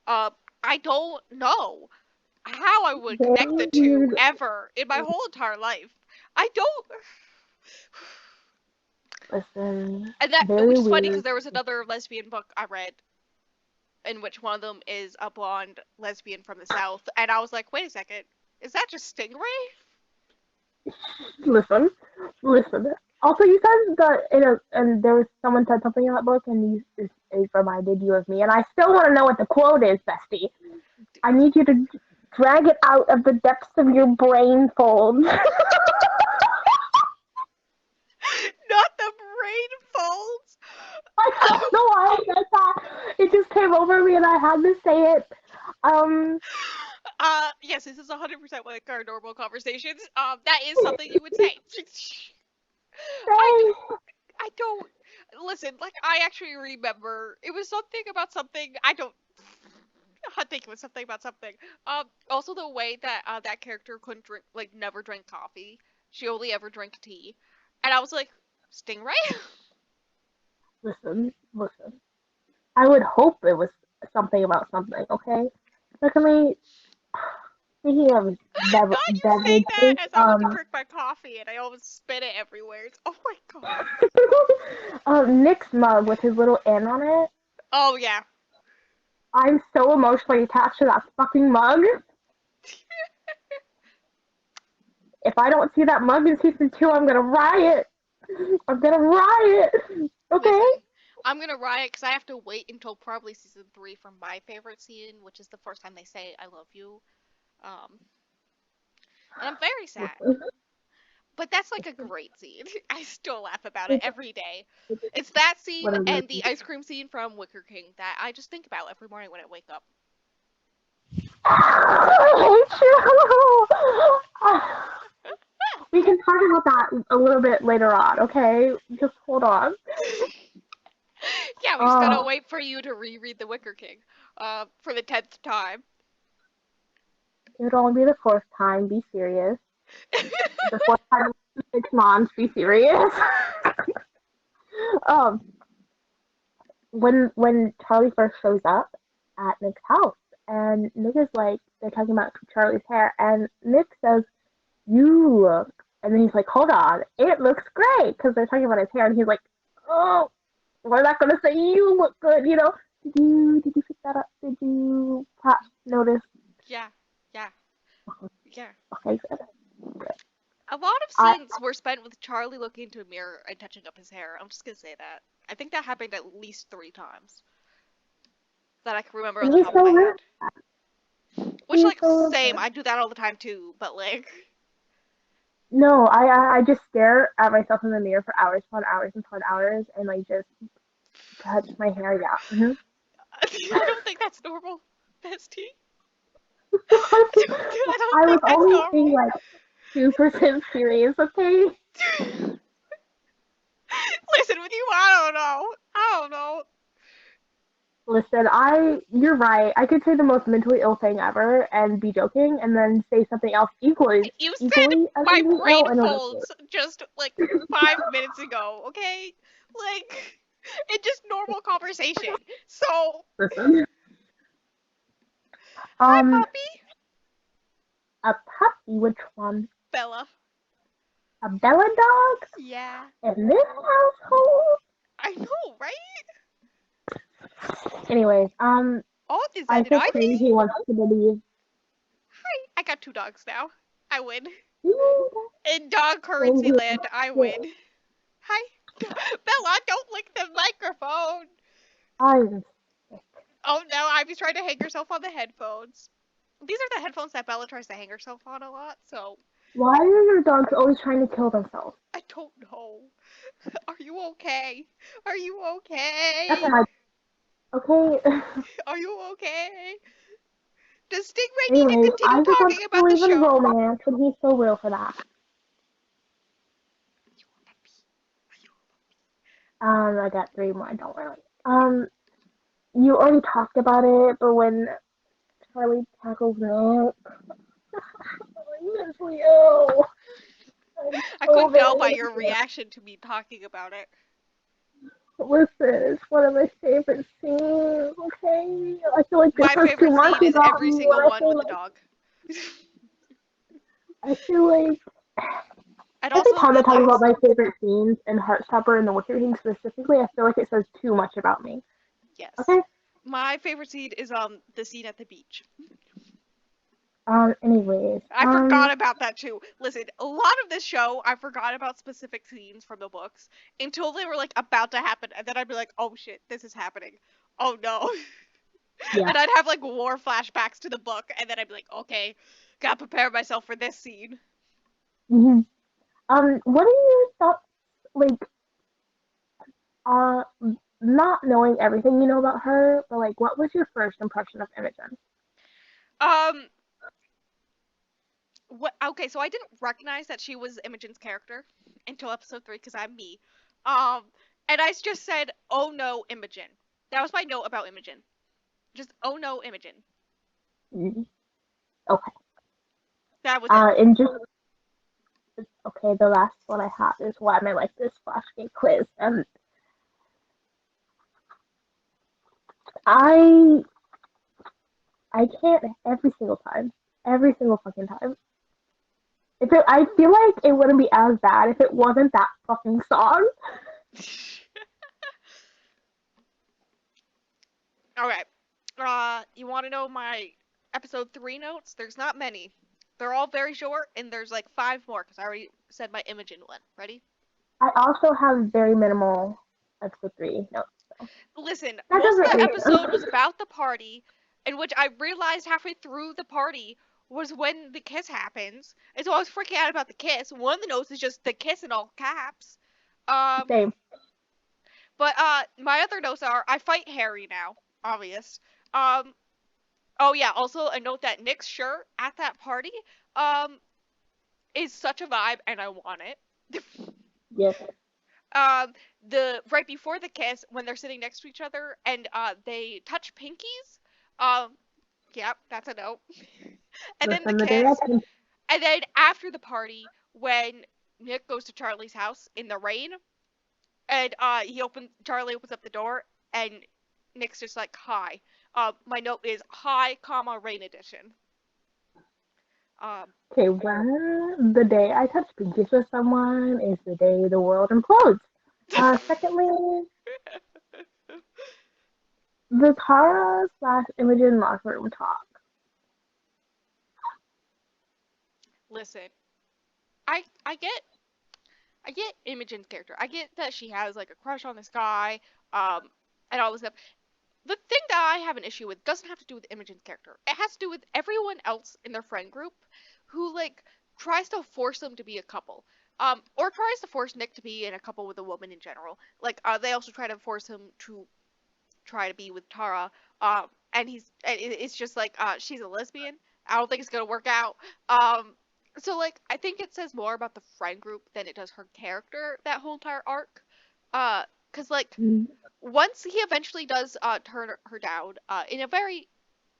Uh, I don't know how I would connect the Very two weird. ever in my whole entire life. I don't. Listen, And that, very which is funny weird. because there was another lesbian book I read in which one of them is a blonde lesbian from the South, and I was like, wait a second, is that just Stingray? Listen, listen. Also, you said that and there was someone said something in that book, and it reminded you of me. And I still want to know what the quote is, bestie. I need you to drag it out of the depths of your brain folds. Not the brain folds. I don't know why I said that. It just came over me, and I had to say it. Yes, this is 100% like our normal conversations. That is something you would say. I, Say, I don't listen. Like I actually remember it was something about something. I think it was something about something. Also the way that that character couldn't drink, like never drank coffee. She only ever drank tea, and I was like, Stingray. listen. I would hope it was something about something, okay? Secondly, speaking of God, you saying that beverages, as I went to drink my coffee and I almost spit it everywhere. Oh my god. Nick's mug with his little N on it. Oh yeah. I'm so emotionally attached to that fucking mug. If I don't see that mug in season 2, I'm gonna riot. I'm gonna riot. Okay? Listen, I'm gonna riot because I have to wait until probably season 3 for my favorite scene, which is the first time they say "I love you," um, and I'm very sad. But that's like a great scene. I still laugh about it every day. It's that scene Whatever. and the ice cream scene from Wicker King that I just think about every morning when I wake up. I hate you. We can talk about that a little bit later on, okay? Just hold on. Yeah, we just gotta Oh, wait for you to reread The Wicker King, for the 10th time. it would only be the fourth time. Be serious. The fourth time in 6 months. Be serious. um, when Charlie first shows up at Nick's house, and Nick is like, they're talking about Charlie's hair, and Nick says, "You look," and then he's like, "Hold on, it looks great," because they're talking about his hair, and he's like, "Oh, we're not gonna say you look good, you know." Did you pick that up? Did you notice? Yeah, yeah, yeah. Okay, good. A lot of I scenes were spent with Charlie looking into a mirror and touching up his hair. I'm just gonna say that. I think that happened at least 3 times that I can remember on and the he's top of so my real. head. Which, He's like, so same. real. I do that all the time too. But like, No, I just stare at myself in the mirror for hours upon hours upon hours, and like just touch my hair. Yeah. I don't think that's normal, bestie. I don't I was think that's only being normal. like 2% serious, okay? Listen, with you, I don't know. I don't know. Listen, you're right. I could say the most mentally ill thing ever and be joking, and then say something else You said equally as my mentally brain ill, and it was folds just like 5 minutes ago, okay? Like, in just normal conversation. So, listen. hi, Um, puppy. a puppy, which one? Bella. A Bella dog Yeah. in this household? I know, right? Anyways, Oh, is I that an think Ivy? crazy wants to believe. Hi. I got 2 dogs now. I win. "Ooh, In dog currency crazy land, I shit." win. Hi. Bella, don't lick the microphone. I'm Oh no, Ivy's trying to hang herself on the headphones. These are the headphones that Bella tries to hang herself on a lot, so Why are your dogs always trying to kill themselves? I don't know. Are you okay? Are you That's okay? my okay. Are you okay? Does Stingray need to Anyways, continue Isaac wants talking to about the believe in show? romance, and he's so real for that. I got 3 more. Don't worry. you already talked about it, but when Charlie tackles Nick, I'm mentally ill. I'm I so couldn't tell very by your mentally ill. reaction to me talking about it. Listen, it's one of my favorite scenes, okay? I feel like this My was too favorite much scene is about every me when single I one say with the like, dog. I feel like And every also time I the talk about last. my favorite scenes in Heartstopper and the Wicked King specifically, I feel like it says too much about me. Yes. Okay? My favorite scene is the scene at the beach. Anyways, I forgot about that too. Listen, a lot of this show I forgot about specific scenes from the books until they were like about to happen, and then I'd be like, "Oh shit, this is happening. Oh no." yeah. And I'd have like war flashbacks to the book, and then I'd be like, "Okay, gotta prepare myself for this scene." hmm what are your thoughts, like, uh, not knowing everything you know about her, but like, what was your first impression of Imogen? Um, what? Okay, so I didn't recognize that she was Imogen's character until episode 3 because I'm me. Um, and I just said, "Oh no, Imogen." That was my note about Imogen. Just, "Oh no, Imogen." Mm, okay. That was it. And just okay, the last one I have is why am I like this flashback quiz? I I can't every single fucking time. I feel like it wouldn't be as bad if it wasn't that fucking song. Okay. You want to know my episode 3 notes? There's not many. They're all very short, and there's like 5 more because I already said my Imogen one. Ready? I also have very minimal episode 3 notes. So Listen, that most of doesn't the really episode was about the party, in which I realized halfway through the party was when the kiss happens. And so I was freaking out about the kiss. One of the notes is just the kiss in all caps. Um, same. but my other notes are I fight Harry now, obvious. Um, oh yeah, also a note that Nick's shirt at that party um is such a vibe and I want it. Yes. um the right before the kiss when they're sitting next to each other and they touch pinkies. Yep, that's a note. And then the Listen, the day I kiss. can. And then after the party when Nick goes to Charlie's house in the rain and Charlie opens up the door and Nick's just like hi. My note is hi, comma rain edition. Um, Okay, when the day I touch pinkies with someone is the day the world implodes. Secondly, the Tara slash Imogen locker room talk. Listen, I get Imogen's character. I get that she has like a crush on this guy, um, and all this stuff. The thing that I have an issue with doesn't have to do with Imogen's character. It has to do with everyone else in their friend group who like tries to force them to be a couple. Or tries to force Nick to be in a couple with a woman in general. Like, they also try to force him to try to be with Tara. And it's just like, she's a lesbian. I don't think it's gonna work out. So like, I think it says more about the friend group than it does her character. That whole entire arc. Cause like Mm, once he eventually does turn her down in a very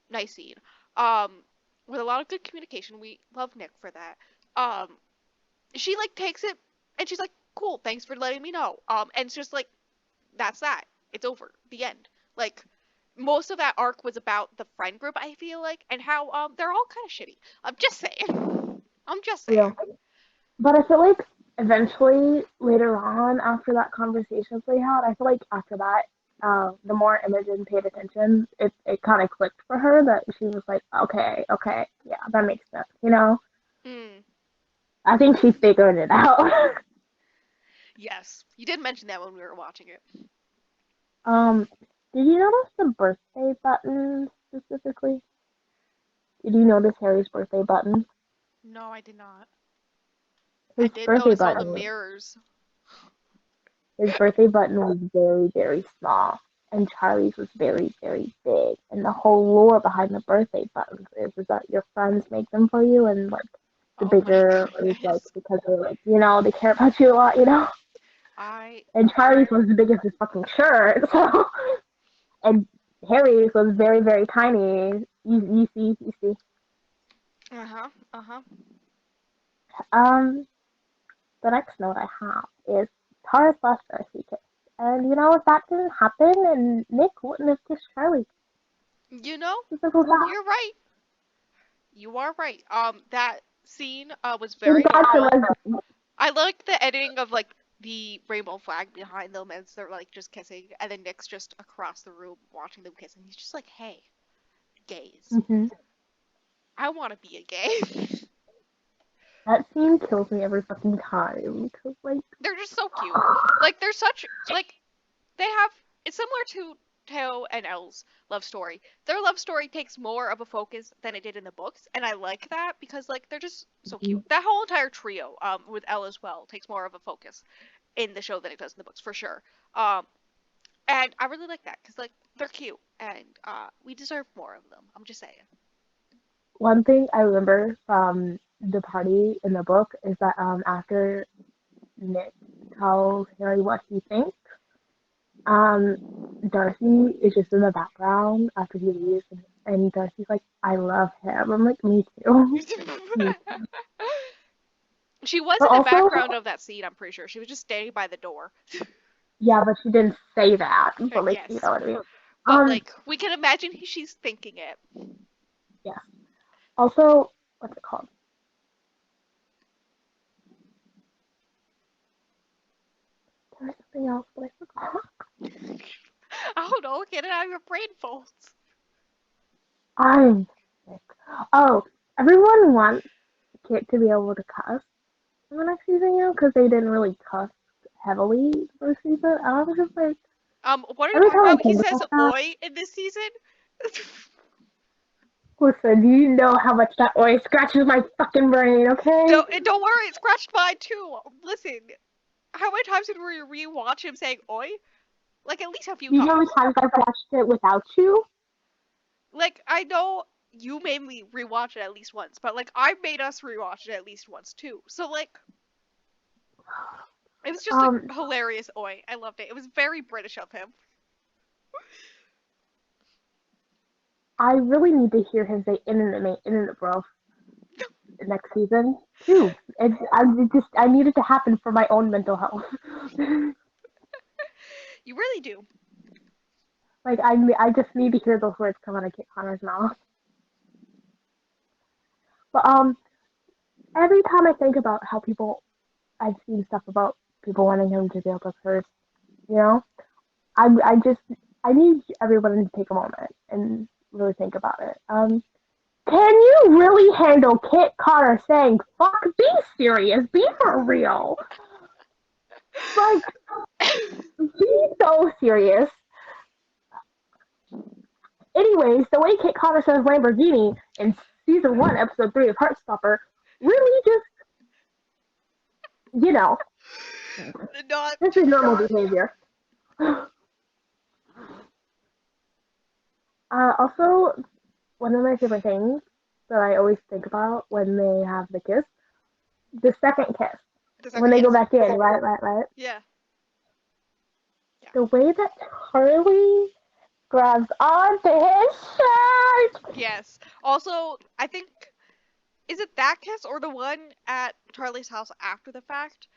nice scene, um, with a lot of good communication. We love Nick for that. Um, she like takes it and she's like, "Cool, thanks for letting me know." And it's just like that's that. It's over. The end. Like most of that arc was about the friend group. I feel like and how they're all kind of shitty. I'm just saying. I'm just yeah. saying. But I feel like eventually, later on, after that conversation they had, I feel like after that, the more Imogen paid attention, it kind of clicked for her that she was like, okay, okay, yeah, that makes sense, you know? Hmm. I think she figured it out. Yes, you did mention that when we were watching it. um, did you notice the birthday button specifically? Did you notice Harry's birthday button? No, I did not. I His did birthday notice all the button mirrors. His birthday button was very, very small, and Charlie's was very, very big. And the whole lore behind the birthday buttons is that your friends make them for you, and like the Oh my bigger is like goodness. because they like they care about you a lot, you know. I And Charlie's was the biggest as fucking shirt, so and Harry's was very, very tiny. You see. Uh-huh. Uh-huh. Um, the next note I have is Tara's last Darcy kiss. And you know, if that didn't happen, and Nick wouldn't have kissed Charlie. You know, Just simple as that. you're right. You are right. That scene was Thank very God for beautiful. lesbians. I like the editing of like the rainbow flag behind them as they're like just kissing, and then Nick's just across the room watching them kiss, and he's just like, "Hey, gays, Mm-hmm. I want to be a gay." That scene kills me every fucking time. Cause like, They're just so cute. Like they're such like they have. It's similar to Teo and Elle's love story. Their love story takes more of a focus than it did in the books, and I like that because like they're just so cute. That whole entire trio, with Elle as well, takes more of a focus in the show than it does in the books for sure. Um, and I really like that because like they're cute and we deserve more of them. I'm just saying. one thing I remember from the party in the book is that after Nick tells Harry what he thinks, um, Darcy is just in the background after he leaves, and Darcy's like, "I love him." I'm like, "Me too." Me too. She was But in the also, background of that scene. I'm pretty sure she was just standing by the door. yeah, but she didn't say that. But like, you Yes, know what I mean? but Um, like we can imagine she's thinking it. yeah. Also, what's it called? There was something else, but I forgot. I don't know. Get it out of your brain folds. I'm sick. Oh, everyone wants Kit to be able to cuss in the next season, you know, because they didn't really cuss heavily the first season. I was just like, What are you every talking time I about? He think says about that, "oi" in this season. listen, do you know how much that oi scratches my fucking brain, okay? Don't worry, it scratched mine too. Listen, how many times did we rewatch him saying "oi"? Like at least a few Do you know how many times. times I've watched it without you? Like I know you made me rewatch it at least once, but like I made us rewatch it at least once too. So like it was just a Um, hilarious "oi." I loved it. It was very British of him. I really need to hear him say internet mate, internet bro next season too. I need it to happen for my own mental health. You really do. Like I just need to hear those words come out of Kit Connor's mouth. But every time I think about how people I've seen stuff about people wanting him to be able to curse, you know, I just I need everyone to take a moment and really think about it. Can you really handle Kit Connor saying "fuck"? Be serious. Be for real. Like, be so serious. Anyways, the way Kit Connor says Lamborghini in season 1, episode 3 of Heartstopper really just, you know, Not. this is normal behavior. Also, one of my favorite things that I always think about when they have the second kiss, The when second, they go yes. back in, right? Yeah. Yeah. The way that Charlie grabs onto his shirt. Yes. Also, I think is it that kiss or the one at Charlie's house after the fact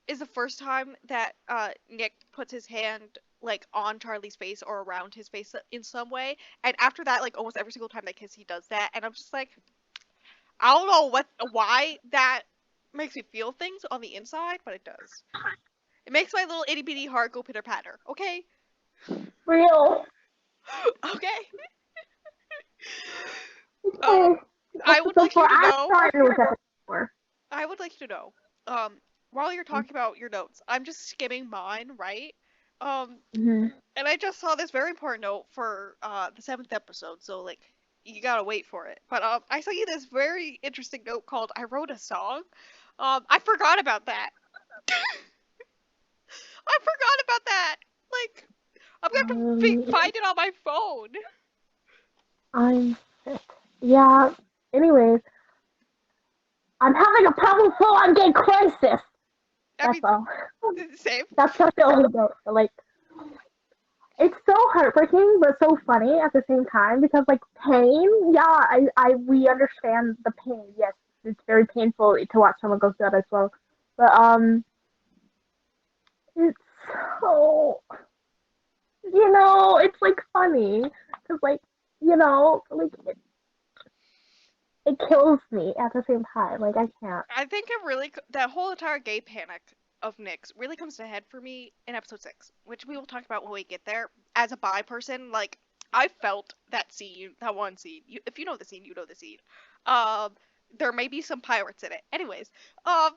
is the first time that Nick puts his hand like on Charlie's face or around his face in some way. And after that, like almost every single time they kiss, he does that. And I'm just like, I don't know why that makes me feel things on the inside, but it does. It makes my little itty bitty heart go pitter patter. Okay. Real. Okay. Um, Okay. I would Episode like 4. you to I'm know. starting with episode 4. I would like you to know. While you're talking about your notes, I'm just skimming mine, right? Um, Mm-hmm. and I just saw this very important note for the seventh episode, so like you gotta wait for it. But I saw you this very interesting note called "I wrote a song." I forgot about that. I forgot about that. Like I'm gonna have to Um, find it on my phone. I'm sick. Yeah. Anyways, I'm having a problem full-on gay crisis. I That's mean, all. same. That's the only note. Like, it's so heartbreaking but so funny at the same time because like pain, yeah, we understand the pain. Yes, it's very painful to watch someone go through that as well. But it's so it's like funny because like like it kills me at the same time. Like I can't. I think it really that whole entire gay panic of Nick's really comes to head for me in episode 6, which we will talk about when we get there. As a bi person, like I felt that scene, that one scene. If you know the scene, you know the scene. Um, there may be some pirates in it. Anyways, um,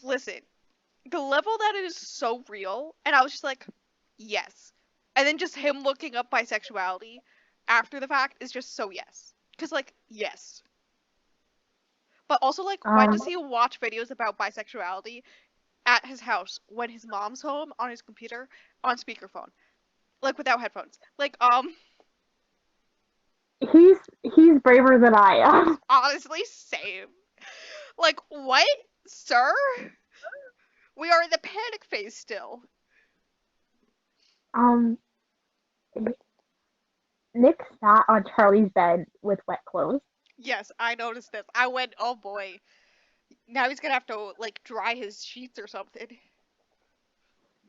listen, the level that it is so real, and I was just like, yes. And then just him looking up bisexuality after the fact is just so yes. Cause like yes. But also, like, when Um, does he watch videos about bisexuality at his house when his mom's home on his computer on speakerphone, like without headphones? Like, he's braver than I am. honestly, same. Like, what, sir? We are in the panic phase still. Um, Nick sat on Charlie's bed with wet clothes. Yes, I noticed this. I went, oh boy. Now he's gonna have to, like, dry his sheets or something.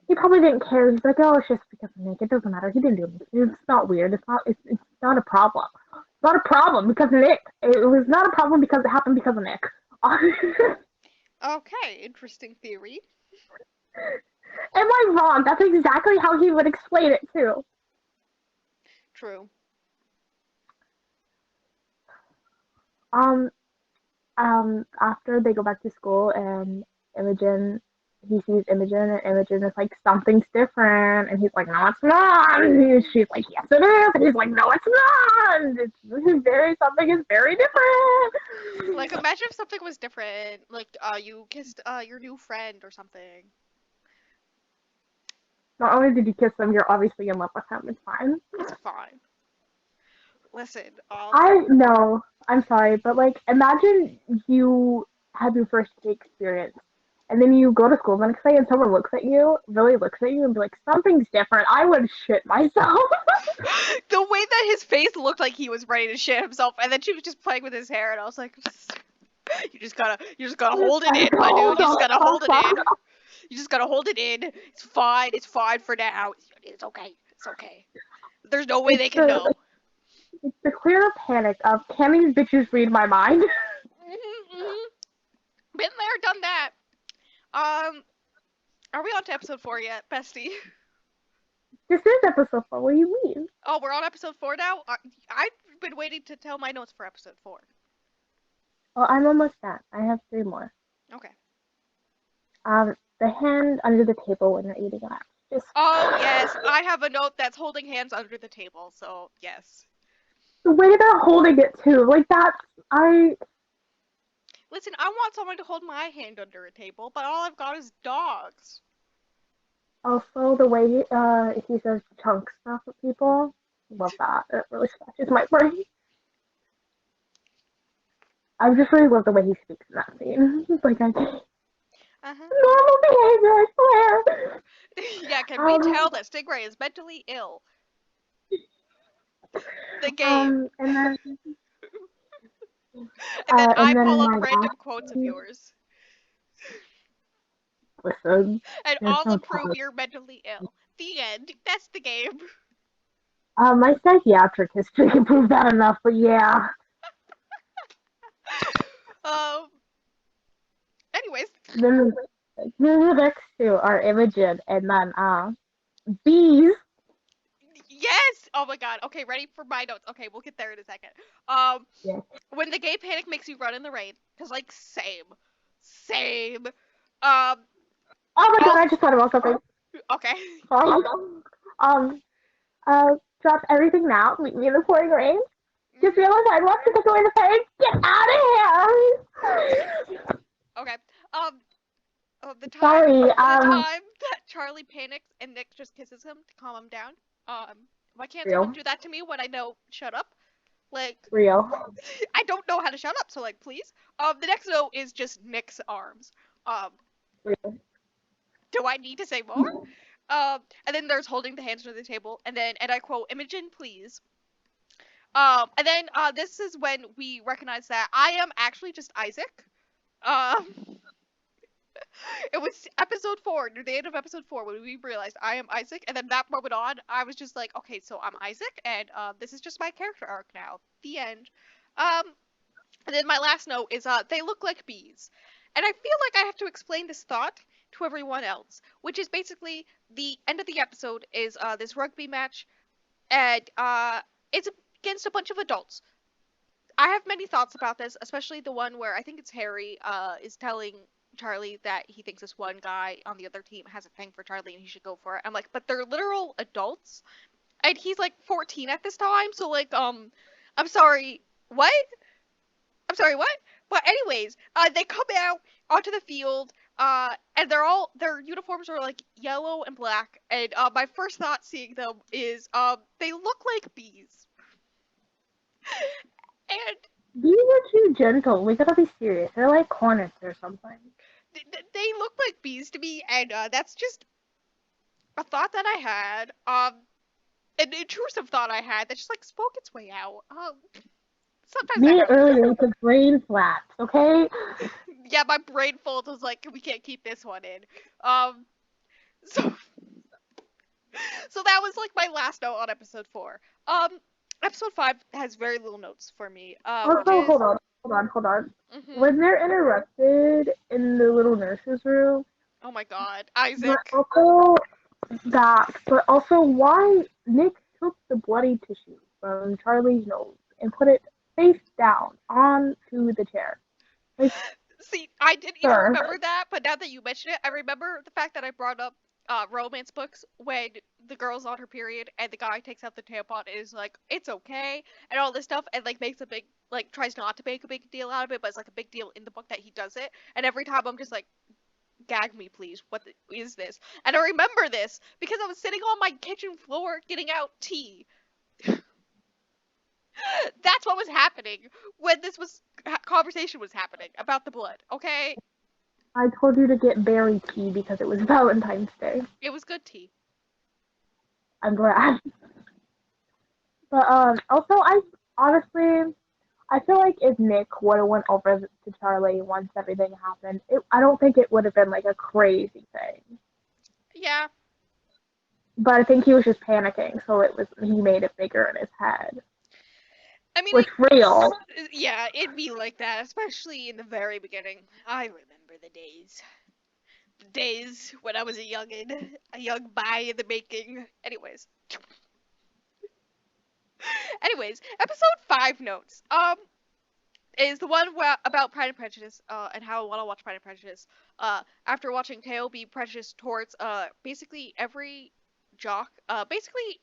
He probably didn't care. He's like, oh, it's just because of Nick. It doesn't matter. He didn't do anything. It's not weird. It's not a problem. It's not a problem because of Nick. It was not a problem because it happened because of Nick. Okay, interesting theory. Am I wrong? That's exactly how he would explain it too. True. Um, After they go back to school and Imogen, he sees Imogen and Imogen is like, something's different. And he's like, no, it's not. And she's like, yes, it is. And he's like, no, it's not. Something is very different. Like, imagine if something was different. Like, you kissed, your new friend or something. Not only did you kiss him, you're obviously in love with him. It's fine. It's fine. Listen, I know. I'm sorry, but like, imagine you have your first gay experience, and then you go to school the next day, and someone really looks at you, and be like, "Something's different." I would shit myself. the way that his face looked like he was ready to shit himself, and then she was just playing with his hair, and I was like, you just gotta hold it in, my dude. You just gotta hold it in. You just gotta hold it in. It's fine. It's fine for now. It's okay. It's okay. There's no way they can know. It's the clear panic of, can these bitches read my mind? Been there, done that. Are we on to episode 4 yet, bestie? This is episode 4. What do you mean? Oh, we're on episode 4 now? I've been waiting to tell my notes for episode 4. Well, I'm almost done. I have 3 more. Okay. The hand under the table when you're eating that. Oh, yes. I have a note that's holding hands under the table, so yes. The way they're holding it, too. Like, Listen, I want someone to hold my hand under a table, but all I've got is dogs. Also, the way he says chunk stuff with people. Love that. It really scratches my brain. I just really love the way he speaks in that scene. Like, normal behavior, I swear. Yeah, can we tell that Stingray is mentally ill? The game. And then I pull up random quotes of yours. Listen. And I'll approve you're mentally ill. The end. That's the game. My psychiatric history can prove that enough, but yeah. Anyways. Then the next 2 are Imogen and then bees. Yes! Oh my god. Okay, ready for my notes. Okay, we'll get there in a second. Yeah. When the gay panic makes you run in the rain, because like same. Oh my god, I just thought about something. Okay. Drop everything now. Meet me in the pouring rain. Just realized I'd love to take away the pain. Get out of here! Okay. The time that Charlie panics and Nick just kisses him to calm him down. Why can't someone do that to me when I know shut up? Like real. I don't know how to shut up, so like please. The next note is just Nick's arms. Real. Do I need to say more? And then there's holding the hands under the table, and I quote, Imogen, please. And then this is when we recognize that I am actually just Isaac. Um, it was episode 4, near the end of episode 4, when we realized I am Isaac, and then that moment on, I was just like, okay, so I'm Isaac, and this is just my character arc now. The end. Um, and then my last note is they look like bees. And I feel like I have to explain this thought to everyone else, which is basically the end of the episode is this rugby match, and it's against a bunch of adults. I have many thoughts about this, especially the one where I think it's Harry is telling Charlie that he thinks this one guy on the other team has a thing for Charlie and he should go for it. I'm like, but they're literal adults, and he's like 14 at this time, so like, I'm sorry, what? I'm sorry, what? But anyways, they come out onto the field, and their uniforms are like yellow and black, and my first thought seeing them is, they look like bees, and Bees are too gentle. We gotta be serious. They're like hornets or something. they look like bees to me, and that's just a thought that I had, an intrusive thought I had that just like spoke its way out. Sometimes I Me have earlier with the brain flaps, okay? yeah, my brain fold was like, we can't keep this one in. Um, so so that was like my last note on episode 4. Episode 5 has very little notes for me. Which Also, is hold on. mhm. When they're interrupted in the little nurse's room, Oh my god, but Isaac. also but also why Nick took the bloody tissue from Charlie's nose and put it face down onto the chair. Like, See, I didn't even sir. remember that, but now that you mention it, I remember the fact that I brought up romance books when the girl's on her period and the guy takes out the tampon and is like, it's okay, and all this stuff, and like makes a big, like tries not to make a big deal out of it, but it's like a big deal in the book that he does it. And every time I'm just like, gag me, please. Is this? And I remember this because I was sitting on my kitchen floor getting out tea. That's what was happening when this was conversation was happening about the blood. Okay, I told you to get berry tea because it was Valentine's Day. it was good tea. I'm glad. But also I honestly I feel like if Nick would have went over to Charlie once everything happened, I don't think it would have been like a crazy thing. Yeah, But I think he was just panicking, so he made it bigger in his head. I mean, Which real. yeah, it'd be like that, especially in the very beginning. I remember the days when I was a youngin, a young bye in the making. Anyways, episode 5 notes. Is the one about Pride and Prejudice, and how I want to watch Pride and Prejudice. After watching Teo be prejudiced towards, basically every jock, basically,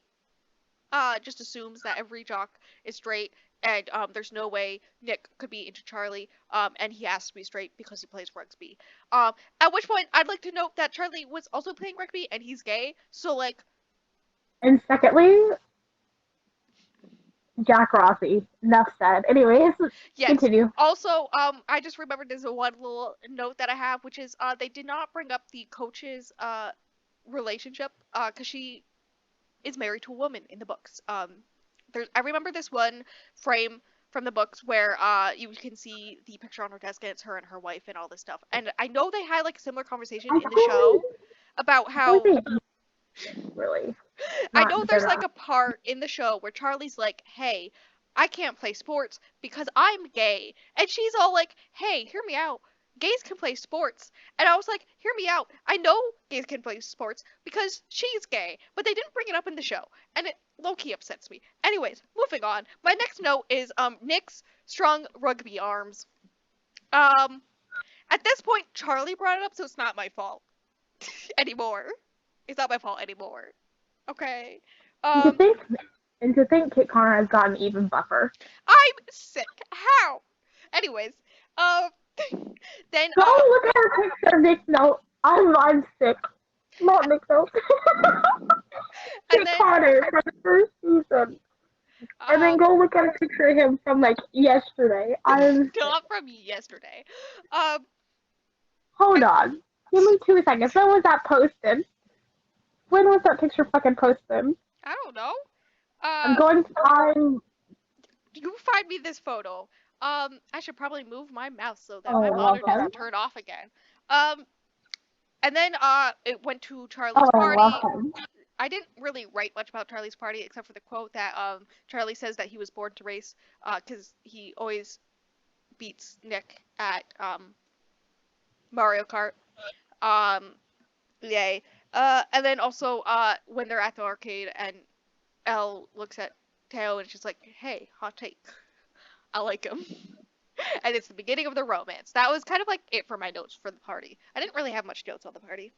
just assumes that every jock is straight, and, there's no way Nick could be into Charlie, and he has to be straight because he plays rugby. At which point, I'd like to note that Charlie was also playing rugby, and he's gay, so, like, And secondly, Jack Rossi. Enough said. Anyways, yes. continue. Also, I just remembered there's a one little note that I have, which is they did not bring up the coach's relationship because she is married to a woman in the books. I remember this one frame from the books where you can see the picture on her desk and it's her and her wife and all this stuff. And I know they had like a similar conversation in the show about how Really. I know there's like a part in the show where Charlie's like, hey, I can't play sports because I'm gay. And she's all like, hey, hear me out. Gays can play sports. And I was like, hear me out. I know gays can play sports because she's gay. But they didn't bring it up in the show. And it low-key upsets me. Anyways, moving on. My next note is Nick's strong rugby arms. At this point, Charlie brought it up, so it's not my fault anymore. It's not my fault anymore. Okay. And to think Kit Connor has gotten even buffer. I'm sick. How? Anyways, then Go look at a picture of Nick note. I'm sick. Not Nick note. Kit Connor from the first season. And then go look at a picture of him from like yesterday. Not from yesterday. Hold on. Give me 2 seconds. When was that posted? When was that picture fucking posted? I don't know. I'm going to find. You find me this photo. I should probably move my mouse so that my Oh, monitor okay. doesn't turn off again. Um, and then it went to Charlie's Oh, party. welcome. I didn't really write much about Charlie's party except for the quote that Charlie says that he was born to race because he always beats Nick at Mario Kart. Um, yay. And then also when they're at the arcade and Elle looks at Teo and she's like, "Hey, hot take. I like him." And it's the beginning of the romance. That was kind of like it for my notes for the party. I didn't really have much notes on the party.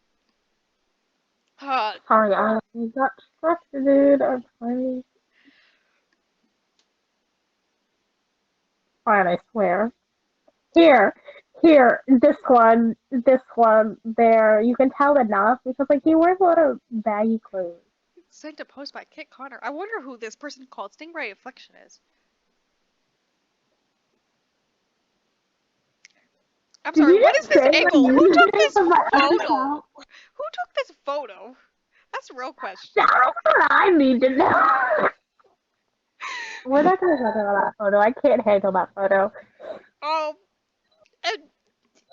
Sorry, I got distracted. I'm sorry. Fine, I swear. Here, this one, there. You can tell enough because like he wears a lot of baggy clothes. Sent a post by Kit Connor. I wonder who this person called Stingray Affliction is. I'm sorry, what is this angle? Who took this photo? Who took this photo? That's a real question. That's what I need to know. We're not gonna talk about that photo. I can't handle that photo. And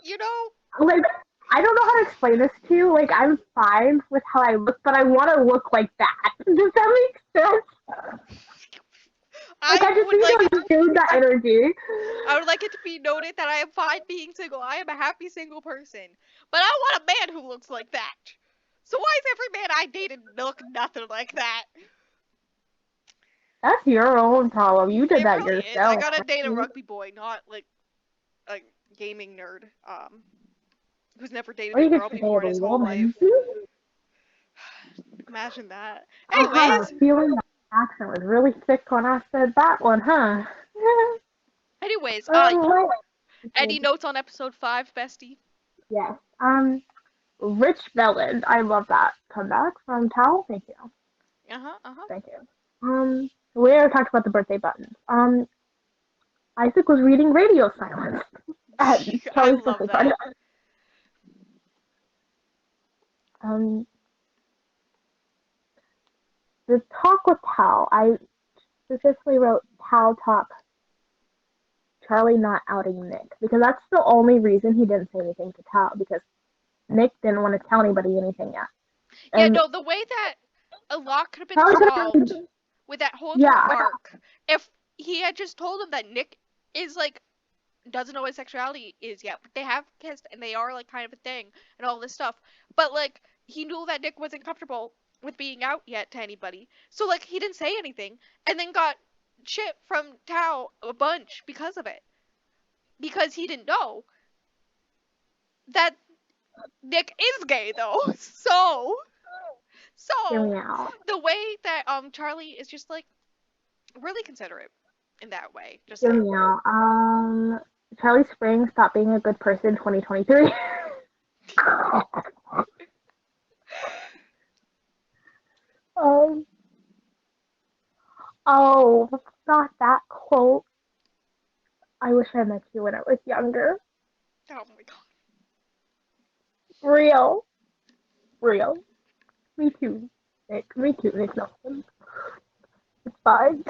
you know, like I don't know how to explain this to you. Like I'm fine with how I look, but I want to look like that. Does that make sense? Like I just need to exude that energy. I would like it to be noted that I am fine being single. I am a happy single person, but I want a man who looks like that. So why is every man I dated look nothing like that? That's your own problem. You did that really yourself. Is. I gotta date a rugby boy, not like a gaming nerd. Who's never dated a girl before in his whole life. Imagine that. Anyways, feeling that accent was really thick when I said that one, huh? Anyways, any notes on episode 5, bestie? Yes. Rich Melon. I love that comeback from Tal. Thank you. Thank you. We already talked about the birthday buttons. Isaac was reading Radio Silence at Charlie's birthday party. The talk with Tal, I specifically wrote Tal talk, Charlie not outing Nick, because that's the only reason he didn't say anything to Tal, because Nick didn't want to tell anybody anything yet. Yeah, no, the way that a lot could have been resolved with that whole arc, if he had just told him that Nick is like, doesn't know what sexuality is yet, but they have kissed and they are like kind of a thing and all this stuff, but like he knew that Nick wasn't comfortable with being out yet to anybody, so like he didn't say anything and then got shit from Tao a bunch because of it, because he didn't know that Nick is gay though. So the way that Charlie is just like really considerate in that way. Just hear me out. Charlie Spring stopped being a good person 2023. Oh, not that quote. I wish I met you when I was younger. Oh my god. Real. Me too, Nick. Nelson. It's fine.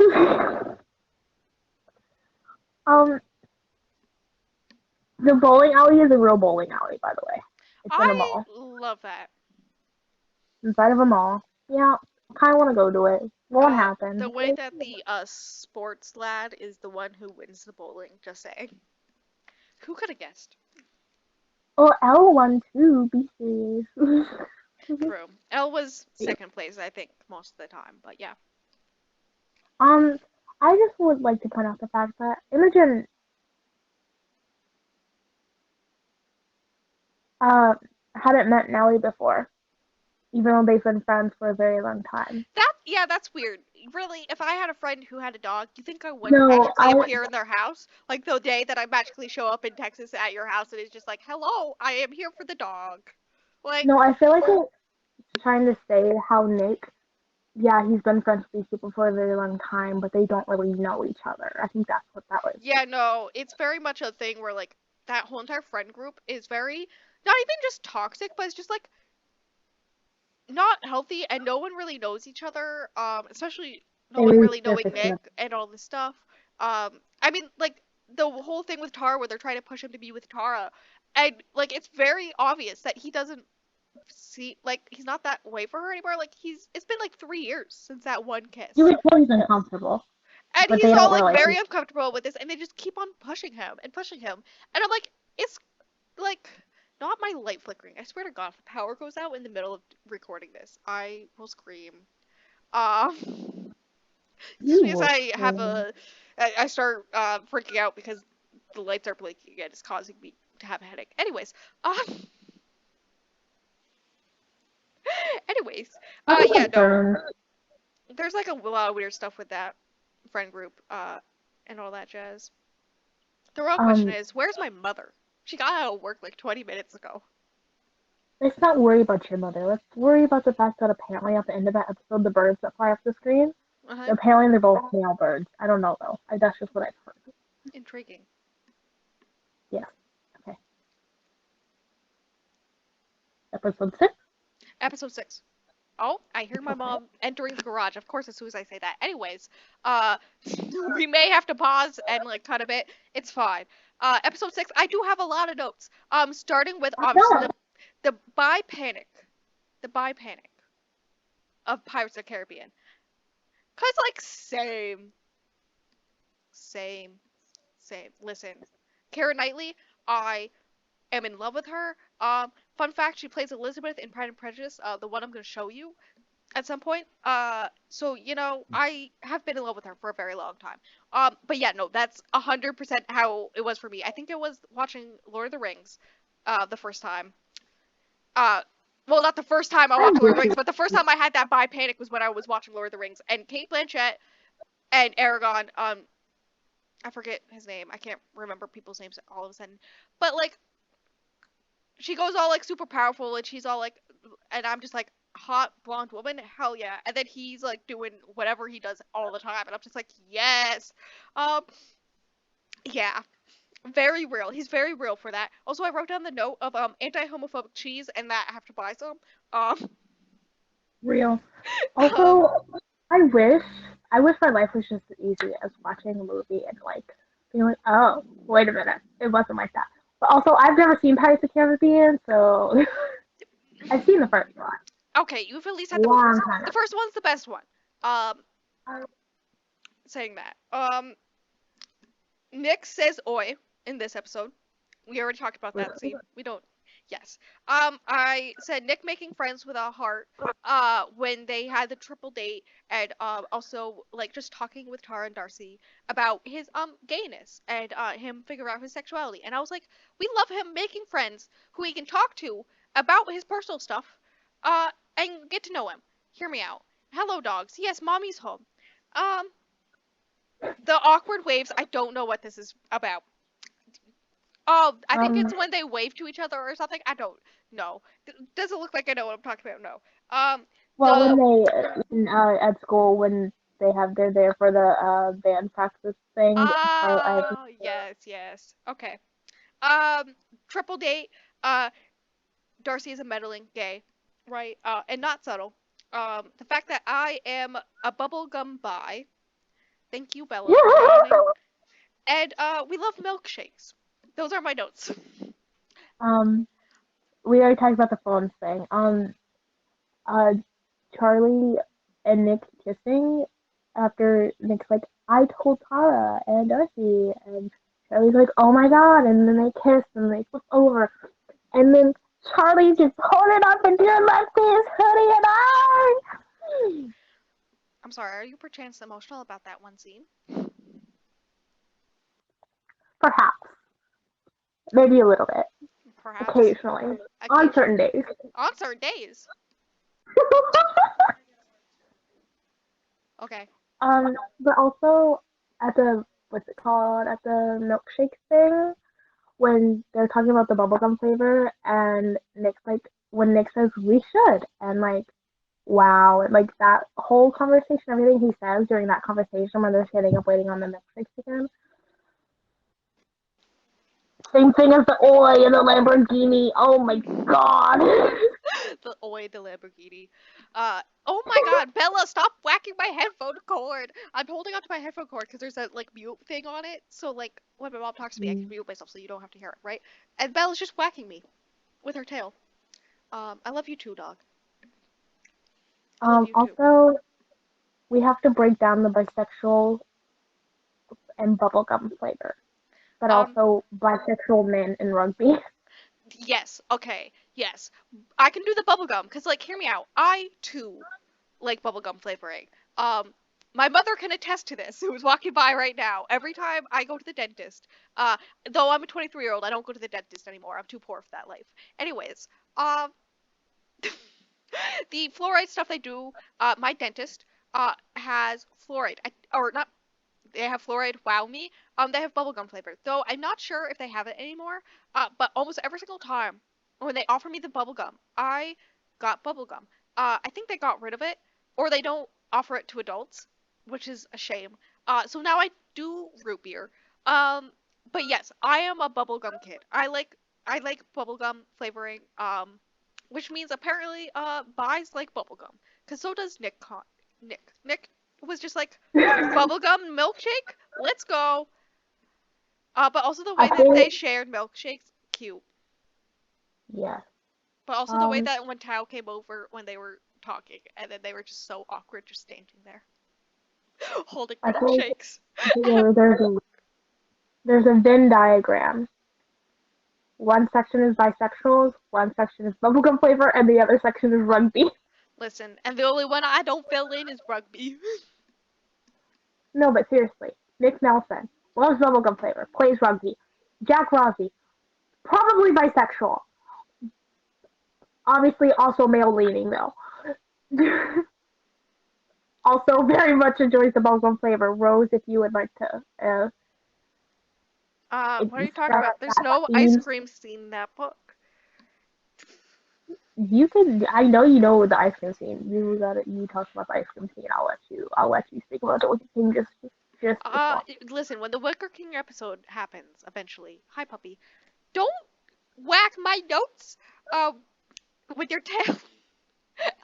The bowling alley is a real bowling alley, by the way. It's in a mall. I love that. Inside of a mall. Yeah, kind of want to go to it. Won't happen. The way that the sports lad is the one who wins the bowling, just saying. Who could have guessed? Oh, Elle won too. Be serious. True. Elle was second place, I think, most of the time, but yeah. I just would like to point out the fact that Imogen hadn't met Nellie before, even though they've been friends for a very long time. That's weird. Really, if I had a friend who had a dog, you think I would magically appear in their house? Like the day that I magically show up in Texas at your house and it's just like, hello, I am here for the dog. Like, no, I feel like it's trying to say how Nick, yeah, he's been friends with these people for a very long time, but they don't really know each other. I think that's what that was. Yeah, no, it's very much a thing where like that whole entire friend group is very, not even just toxic, but it's just like not healthy, and no one really knows each other. Especially no They one lose really their knowing Nick and all this stuff. I mean, like the whole thing with Tara, where they're trying to push him to be with Tara, and like it's very obvious that he doesn't see, like he's not that way for her anymore. Like it's been like 3 years since that one You kiss, would feel he's uncomfortable, and but he's they all don't like realize very it. uncomfortable with this, and they just keep on pushing him and pushing him, and I'm like, it's like not my light flickering. I swear to God, if the power goes out in the middle of recording this, I will scream. Just You because will I have scream. I start freaking out because the lights are blinking again. It's causing me to have a headache. Anyways, Not yeah, like no, burn. there's like a lot of weird stuff with that friend group, and all that jazz. The real question Um, is, where's my mother? She got out of work like 20 minutes ago. let's not worry about your mother. Let's worry about the fact that apparently at the end of that episode, the birds that fly off the screen, Uh-huh. apparently they're both male birds. I don't know though. That's just what I've heard. Intriguing. Yes. Okay. Episode 6. Episode 6. Oh, I hear my Okay. mom entering the garage. Of course, as soon as I say that. Anyways, uh, we may have to pause and like cut a bit. It's fine. Episode 6. I do have a lot of notes. Starting with obviously No. the buy panic, the buy panic of Pirates of the Caribbean. Cause like same, same. Listen, Keira Knightley, I am in love with her. Fun fact, she plays Elizabeth in Pride and Prejudice, the one I'm gonna show you at some point. So I have been in love with her for a very long time. But yeah, no, that's 100% how it was for me. I think it was watching Lord of the Rings, the first time. Uh, well, not the first time I I watched Lord of the wish Rings, it. but the first time I had that bi panic was when I was watching Lord of the Rings, and Kate Blanchett and Aragon. I forget his name. I can't remember people's names all of a sudden. But like, she goes all like super powerful, and she's all like, and I'm just like, hot blonde woman, hell yeah. And then he's like doing whatever he does all the time, and I'm just like, yes. Um, yeah, very real. He's very real for that. Also, I wrote down the note of anti-homophobic cheese, and that I have to buy some. Um, Real. um, Also, I wish, I wish my life was just as easy as watching a movie and like being like, oh, wait a minute, it wasn't like that. But also, I've never seen Pirates of the Caribbean, so I've seen the first one okay, you've at least a had the first. long time The first one's the best one. Um, ago. saying that. Nick says oi in this episode. We already talked about that scene. We don't. Yes. I said Nick making friends with a heart. When they had the triple date, and also like just talking with Tara and Darcy about his gayness and him figure out his sexuality. And I was like, we love him making friends who he can talk to about his personal stuff. Uh, and get to know him. Hear me out. Hello, dogs. Yes, mommy's home. Um, the awkward waves. I don't know what this is about. Oh, I think Um, it's when they wave to each other or something. I don't know. Doesn't look like I know what I'm talking about. No. well, The when at school when they're there for the band practice thing, I yes, yes. Okay. Um, triple date. Uh, Darcy is a meddling gay, right? And not subtle. The fact that I am a bubblegum bi. Thank you, Bella, for yawning. And we love milkshakes. Those are my notes. um, we already talked about the phones thing. Uh, Charlie and Nick kissing after Nick's like, I told Tara and Darcy, and Charlie's like, oh my god, and then they kiss and they flip over, and then Charlie just holding up and doing like this, hoodie and I. I'm sorry. Are you perchance emotional about that one scene? Perhaps, maybe a little bit, Perhaps. occasionally, on certain Occasionally. days. On certain days. Okay. But also at the what's it called at the milkshake thing when they're talking about the bubblegum flavor and Nick's like when Nick says we should and like wow like that whole conversation everything he says during that conversation when they're sitting up waiting on the milkshakes again Same thing as the Oi and the Lamborghini. Oh my god. The Oi, the Lamborghini. Oh my god, Bella, stop whacking my headphone cord. I'm holding onto my headphone cord because there's that like mute thing on it. So like when my mom talks to me, I can mute myself so you don't have to hear it, right? And Bella's just whacking me with her tail. I love you too, dog. I love you too. Also, we have to break down the bisexual and bubblegum flavor, but Um, also bisexual men in rugby. yes, okay, yes. I can do the bubblegum because like hear me out. I too like bubblegum flavoring. Um, my mother can attest to this, who's walking by right now. Every time I go to the dentist, uh, though I'm a 23-year-old, I don't go to the dentist anymore. I'm too poor for that life. Anyways, um, the fluoride stuff they do, my dentist, has fluoride, or not, they have fluoride. Wow me. They have bubblegum flavor, though I'm not sure if they have it anymore. But almost every single time when they offer me the bubblegum, I got bubblegum. I think they got rid of it, or they don't offer it to adults, which is a shame. So now I do root beer. Um, but yes, I am a bubblegum kid. I like bubblegum flavoring. Which means apparently buys like bubblegum, cause so does Nick. Nick was just like bubblegum milkshake? Let's go. But also the I way that think, they shared milkshakes, cute. yeah. But also the way Um, that when Tao came over when they were talking, and then they were just so awkward just standing there, holding I think milkshakes. there's a Venn diagram. One section is bisexuals, one section is bubblegum flavor, and the other section is rugby. Listen, and the only one I don't fill in is rugby. No, but seriously, Nick Nelson loves bubblegum flavor, plays rugby. Jack Rossi, probably bisexual. Obviously, also male leaning though. Also, very much enjoys the bubblegum flavor. Rose, if you would like to What are you talking start about? There's that no ice theme, cream scene in that book. you can. I know you know the ice cream scene. You talked about the ice cream scene. I'll let you speak about the Wicked King just as well. Listen, when the Wicker King episode happens eventually, hi puppy, don't whack my notes, uh, with your tail.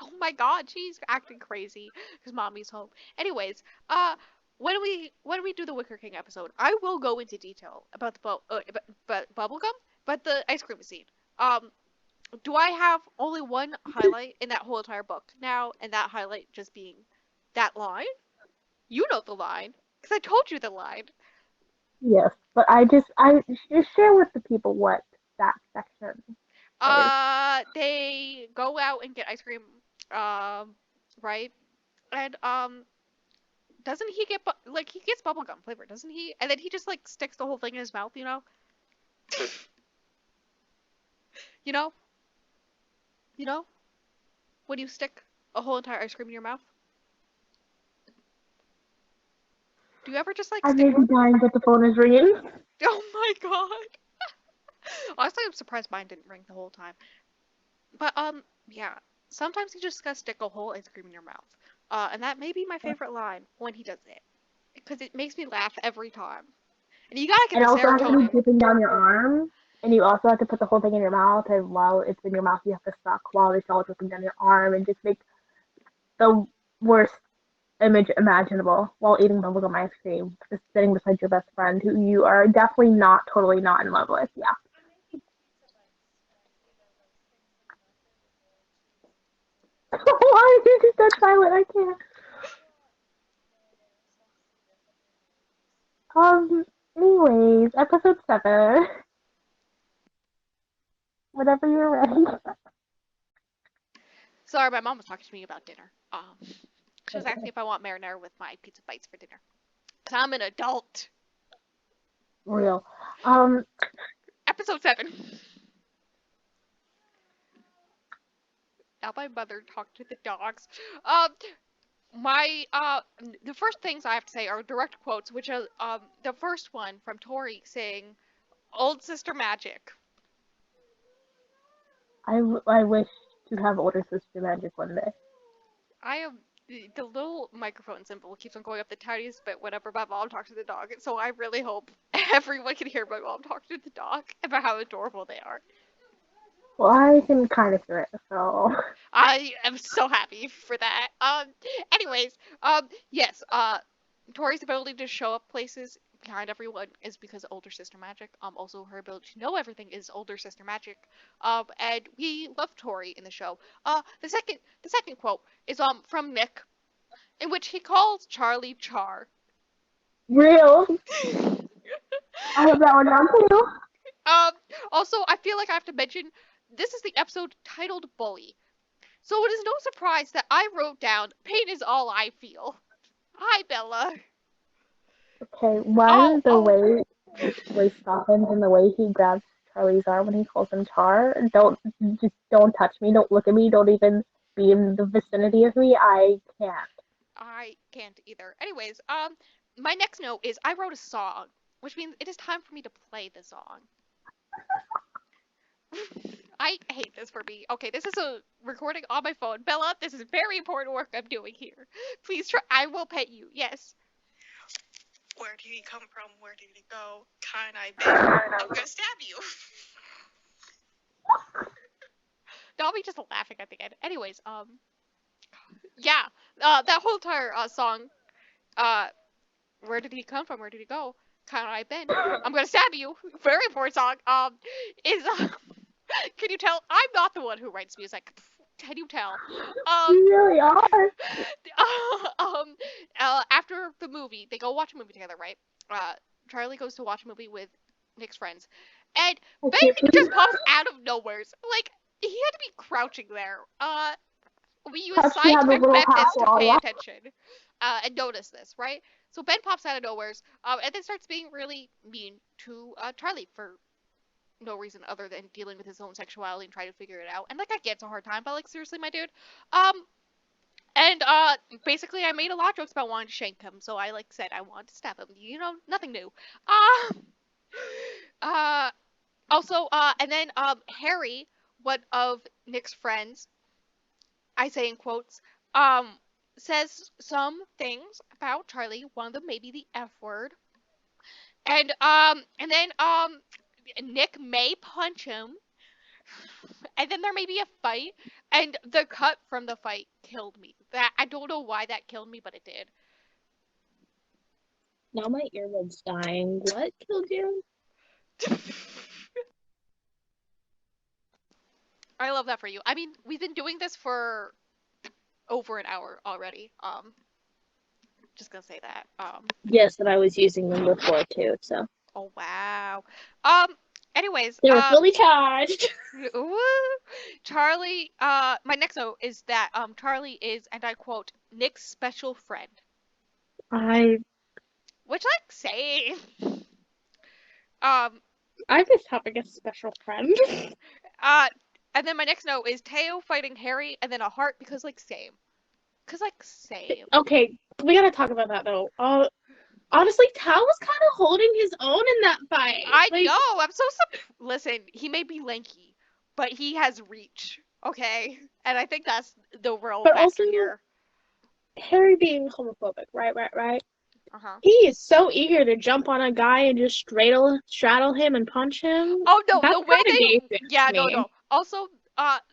Oh my god, she's acting crazy because mommy's home. Anyways, when we do the Wicker King episode, I will go into detail about the but bubblegum, but the ice cream scene. Um, do I have only one highlight in that whole entire book now, and that highlight just being that line? You know the line because I told you the line. Yes, but I just share with the people what that section is. They go out and get ice cream, um, right? And doesn't he get like he gets bubblegum flavor, doesn't he? And then he just like sticks the whole thing in his mouth, you know? You know? You know? When you stick a whole entire ice cream in your mouth? Do you ever just like I stick may be dying, but the phone is ringing. Oh my god. Honestly, I'm surprised mine didn't ring the whole time. But yeah. Sometimes you just gotta stick a whole ice cream in your mouth. And that may be my favorite line when he does it. Because it makes me laugh every time. And you gotta get And the also have to be serotonin. dripping down your arm. And you also have to put the whole thing in your mouth, and while it's in your mouth, you have to suck while it's all dripping down your arm, and just make the worst image imaginable while eating bubblegum ice cream, just sitting beside your best friend who you are definitely not totally not in love with. Yeah. Why are you just that silent? I can't. Um. Anyways, episode 7. Whenever you're ready. Sorry, my mom was talking to me about dinner. She was asking Okay. if I want marinara with my pizza bites for dinner. Cause I'm an adult. Real. Um. Episode 7. Now my mother talked to the dogs. Um, my the first things I have to say are direct quotes, which are the first one from Tori saying, "Old Sister Magic." I wish to have older sister magic one day. I am. The little microphone symbol keeps on going up the tiniest bit whenever my mom talks to the dog. So I really hope everyone can hear my mom talk to the dog about how adorable they are. Well, I can kind of hear it, so. I am so happy for that. Anyways, yes, Tori's ability to show up places behind everyone is because of older sister magic. Also her ability to know everything is older sister magic. And we love Tori in the show. The second quote is from Nick, in which he calls Charlie Char. Real. I have that one down too. Um, Also, I feel like I have to mention this is the episode titled Bully. So it is no surprise that I wrote down pain is all I feel. Hi, Bella. Okay, Oh, one, the oh. way his voice softens and the way he grabs Charlie's arm when he calls him Char. Just don't touch me, don't look at me, don't even be in the vicinity of me. I can't. I can't either. Anyways, my next note is I wrote a song, which means it is time for me to play the song. I hate this for me. Okay, this is a recording on my phone. Bella, this is very important work I'm doing here. Please try. I will pet you. Yes. Where did he come from? Where did he go? Can I bet? I'm gonna stab you. I'll be just laughing at the end. Anyways, yeah, that whole entire song, where did he come from? Where did he go? Can I been? I'm gonna stab you. Very important song. Is can you tell? I'm not the one who writes music. Can you tell? You really are. After the movie, they go watch a movie together, right? Charlie goes to watch a movie with Nick's friends, and Ben just pops out of nowhere. Like he had to be crouching there. We use scientific methods to pay attention and notice this, right? So Ben pops out of nowhere, and then starts being really mean to Charlie for no reason other than dealing with his own sexuality and trying to figure it out. And like I get it's a hard time, but like seriously, my dude. And basically I made a lot of jokes about wanting to shank him, so I like said I wanted to stab him. You know, nothing new. Uh Also, and then Harry, one of Nick's friends, I say in quotes, says some things about Charlie. One of them maybe the F word. And then Nick may punch him, and then there may be a fight, and the cut from the fight killed me. That I don't know why that killed me, but it did. Now my earbud's dying. What killed you? I love that for you. I mean, we've been doing this for over an hour already. Just gonna say that. Yes, and I was using them before too, so. Oh wow. Anyways, They were fully charged. Ooh, Charlie. My next note is that Charlie is, and I quote, Nick's special friend. Which like same. I just having a special friend. And then my next note is Teo fighting Harry, and then a heart because like same. Cause like same. Okay, we gotta talk about that though. Honestly, Tao was kind of holding his own in that fight. I know. I'm so listen. He may be lanky, but he has reach. Okay, and I think that's the real factor also, here. Harry being homophobic, right? Uh-huh. He is so eager to jump on a guy and just straddle him and punch him. Oh no, that's the way they. Yeah, no. Also,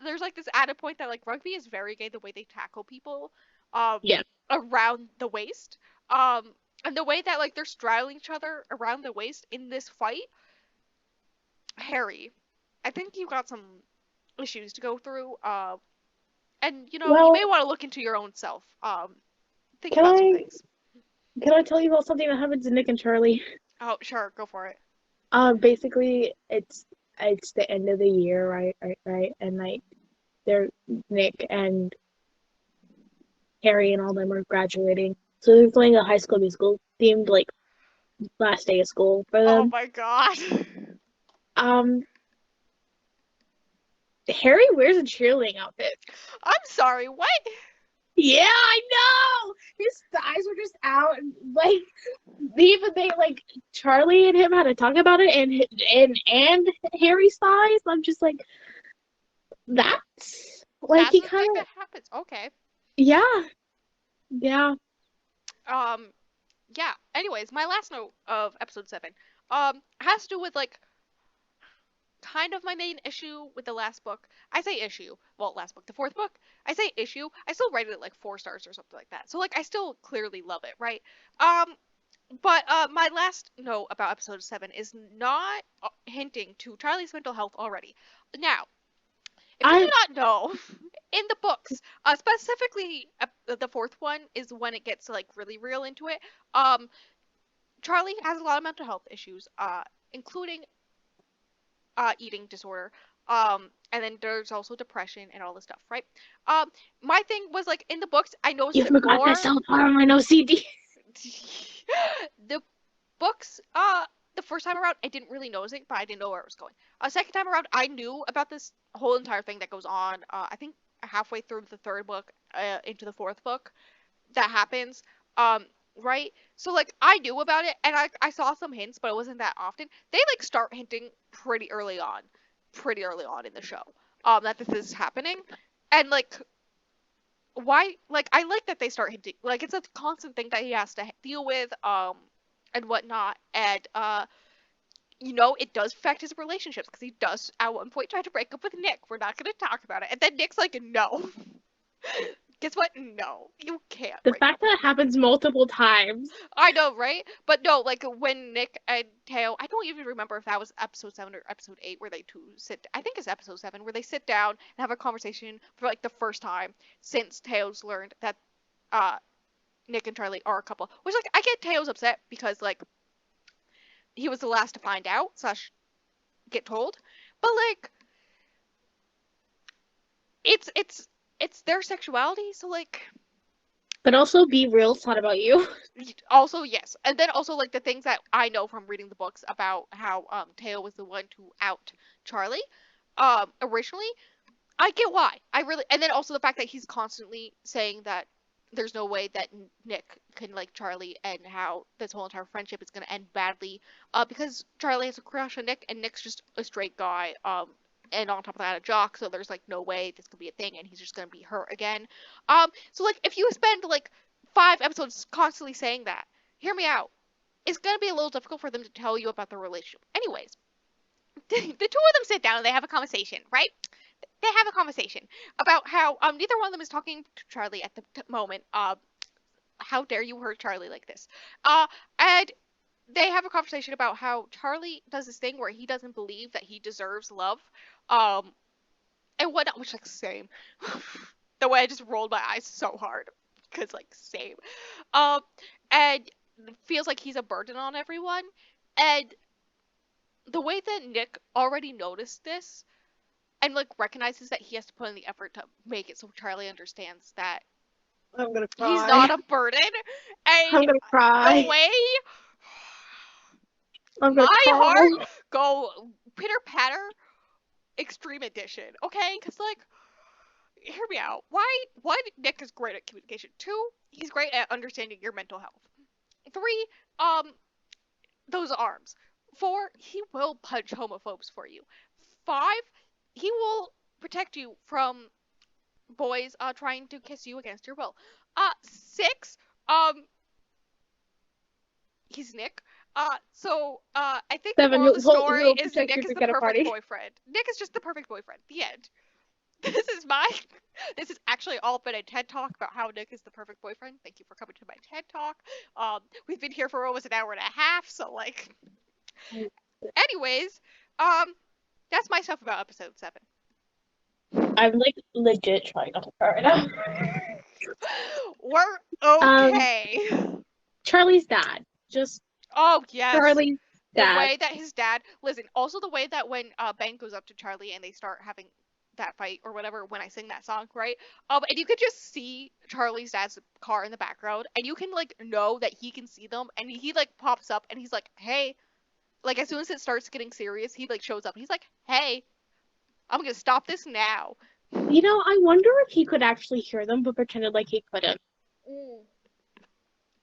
there's like this added point that like rugby is very gay the way they tackle people. Yeah. Around the waist. And the way that like they're straddling each other around the waist in this fight. Harry, I think you've got some issues to go through. And you know, you may want to look into your own self. Think about some things. Can I tell you about something that happened to Nick and Charlie? Oh, sure, go for it. Basically, it's the end of the year, right, and like, they're Nick and Harry and all them are graduating, so they're playing a High School Musical themed like last day of school for them. Oh my god. Harry wears a cheerleading outfit. I'm sorry, what? Yeah, I know. His thighs were just out, and like they like Charlie and him had to talk about it, and Harry's thighs. I'm just like, that's like he kind of happens. Okay. Yeah. Yeah. Yeah. Anyways, my last note of episode 7 has to do with like kind of my main issue with the last book. I say issue. Well, last book, the fourth book. I say issue. I still rate it like 4 stars or something like that. So like I still clearly love it, right? Um but my last note about episode 7 is not hinting to Charlie's mental health already. Now, if you do I not know, in the books, specifically the fourth one is when it gets like really real into it. Um, Charlie has a lot of mental health issues, including eating disorder. And then there's also depression and all this stuff, right? My thing was like in the books, I You noticed it forgot more. myself on my OCD. The books, the first time around, I didn't really notice it, but I didn't know where it was going. Second time around, I knew about this whole entire thing that goes on. I think halfway through the third book, into the fourth book, that happens. Um, right? So like I knew about it, and I saw some hints, but it wasn't that often. They like start hinting pretty early on in the show, that this is happening, and like why like I like that they start hinting like it's a constant thing that he has to deal with and whatnot and it does affect his relationships because he does at one point try to break up with Nick. We're not going to talk about it, and then Nick's like, no. Guess what? No, you can't The break fact up that with it happens multiple times. I know, right? But no, like when Nick and Teo, I don't even remember if that was episode 7 or episode 8 where they two sit. I think it's episode 7 where they sit down and have a conversation for like the first time since Teo's learned that uh Nick and Charlie are a couple. Which like I get Teo's upset because like he was the last to find out slash get told, but like it's their sexuality, so like But also be real, it's not about you. also yes, and then also like the things that I know from reading the books about how Teo was the one to out Charlie originally. I get why. I really, and then also the fact that he's constantly saying that there's no way that Nick can like Charlie, and how this whole entire friendship is gonna end badly, because Charlie has a crush on Nick, and Nick's just a straight guy, and on top of that a jock, so there's like no way this could be a thing, and he's just gonna be hurt again. So like if you spend like 5 episodes constantly saying that, hear me out. It's gonna be a little difficult for them to tell you about the relationship. Anyways, the two of them sit down and they have a conversation, right? They have a conversation about how neither one of them is talking to Charlie at the moment. How dare you hurt Charlie like this? And they have a conversation about how Charlie does this thing where he doesn't believe that he deserves love, um, and whatnot. Which like same. The way I just rolled my eyes so hard because like same. Um, and feels like he's a burden on everyone, and the way that Nick already noticed this and like recognizes that he has to put in the effort to make it so Charlie understands that I'm gonna he's cry. not a burden. And I'm gonna the cry. way I'm gonna my cry. heart go pitter patter extreme edition, okay? Because like, hear me out. Why? One, Nick is great at communication. Two, he's great at understanding your mental health. Three, um, those arms. Four, he will punch homophobes for you. Five, he will protect you from boys trying to kiss you against your will. Six, um, he's Nick. I think the 7, moral of the story he'll is protect Nick you is to the get a perfect party. boyfriend. Nick is just the perfect boyfriend. The end. This is my. This is actually all been a TED talk about how Nick is the perfect boyfriend. Thank you for coming to my TED talk. We've been here for almost an hour and a half, so like. Anyways, um, that's my stuff about episode 7. I'm like legit trying not to cry right now. We're Um, okay. Charlie's dad. Just Oh yes. Charlie's The dad. way that his dad listen, also the way that when Ben goes up to Charlie and they start having that fight or whatever when I sing that song, right? And you could just see Charlie's dad's car in the background, and you can like know that he can see them, and he like pops up and he's like, "Hey," like as soon as it starts getting serious, he like shows up and he's like, "Hey, I'm gonna stop this now." You know, I wonder if he could actually hear them, but pretended like he couldn't. Mm.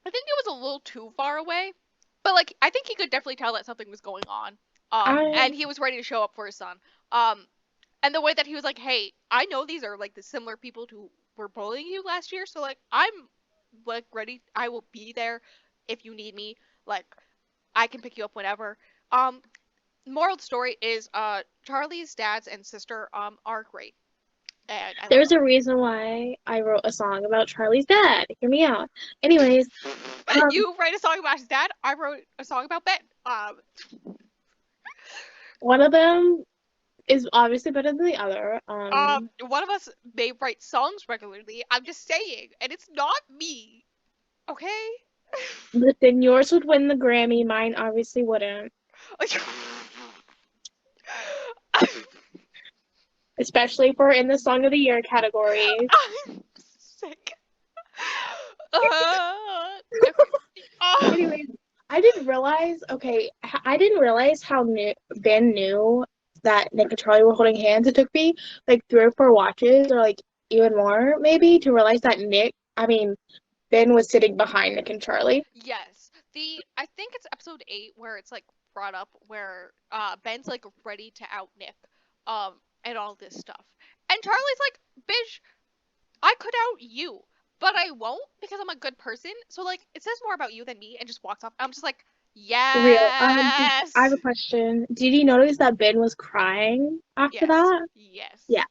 I think it was a little too far away, but like I think he could definitely tell that something was going on. And I he was ready to show up for his son. Um, and the way that he was like, "Hey, I know these are like the similar people who were bullying you last year, so like like ready. I will be there if you need me. Like I can pick you up whenever. Um, Moral of the story is Charlie's dads and sister are great, and I love There's them. a reason why I wrote a song about Charlie's dad. Hear me out. Anyways, um, You write a song about his dad. I wrote a song about Ben. one of them is obviously better than the other. One of us may write songs regularly. I'm just saying, and it's not me. Okay. But then yours would win the Grammy. Mine obviously wouldn't, especially if we're in the Song of the Year category. I'm sick. Okay. Anyways, I didn't realize. Okay, I didn't realize how Ben knew that Nick and Charlie were holding hands. It took me like 3 or 4 watches, or like even more, maybe, to realize that Ben was sitting behind Nick and Charlie. Yes. I think it's episode 8 where it's like brought up where Ben's like ready to out Nick and all this stuff. And Charlie's like, "Bitch, I could out you, but I won't because I'm a good person." So like it says more about you than me and just walks off. I'm just like, Real. I have "Yes." a question. Did you notice that Ben was crying after Yes. that? Yes. Yeah,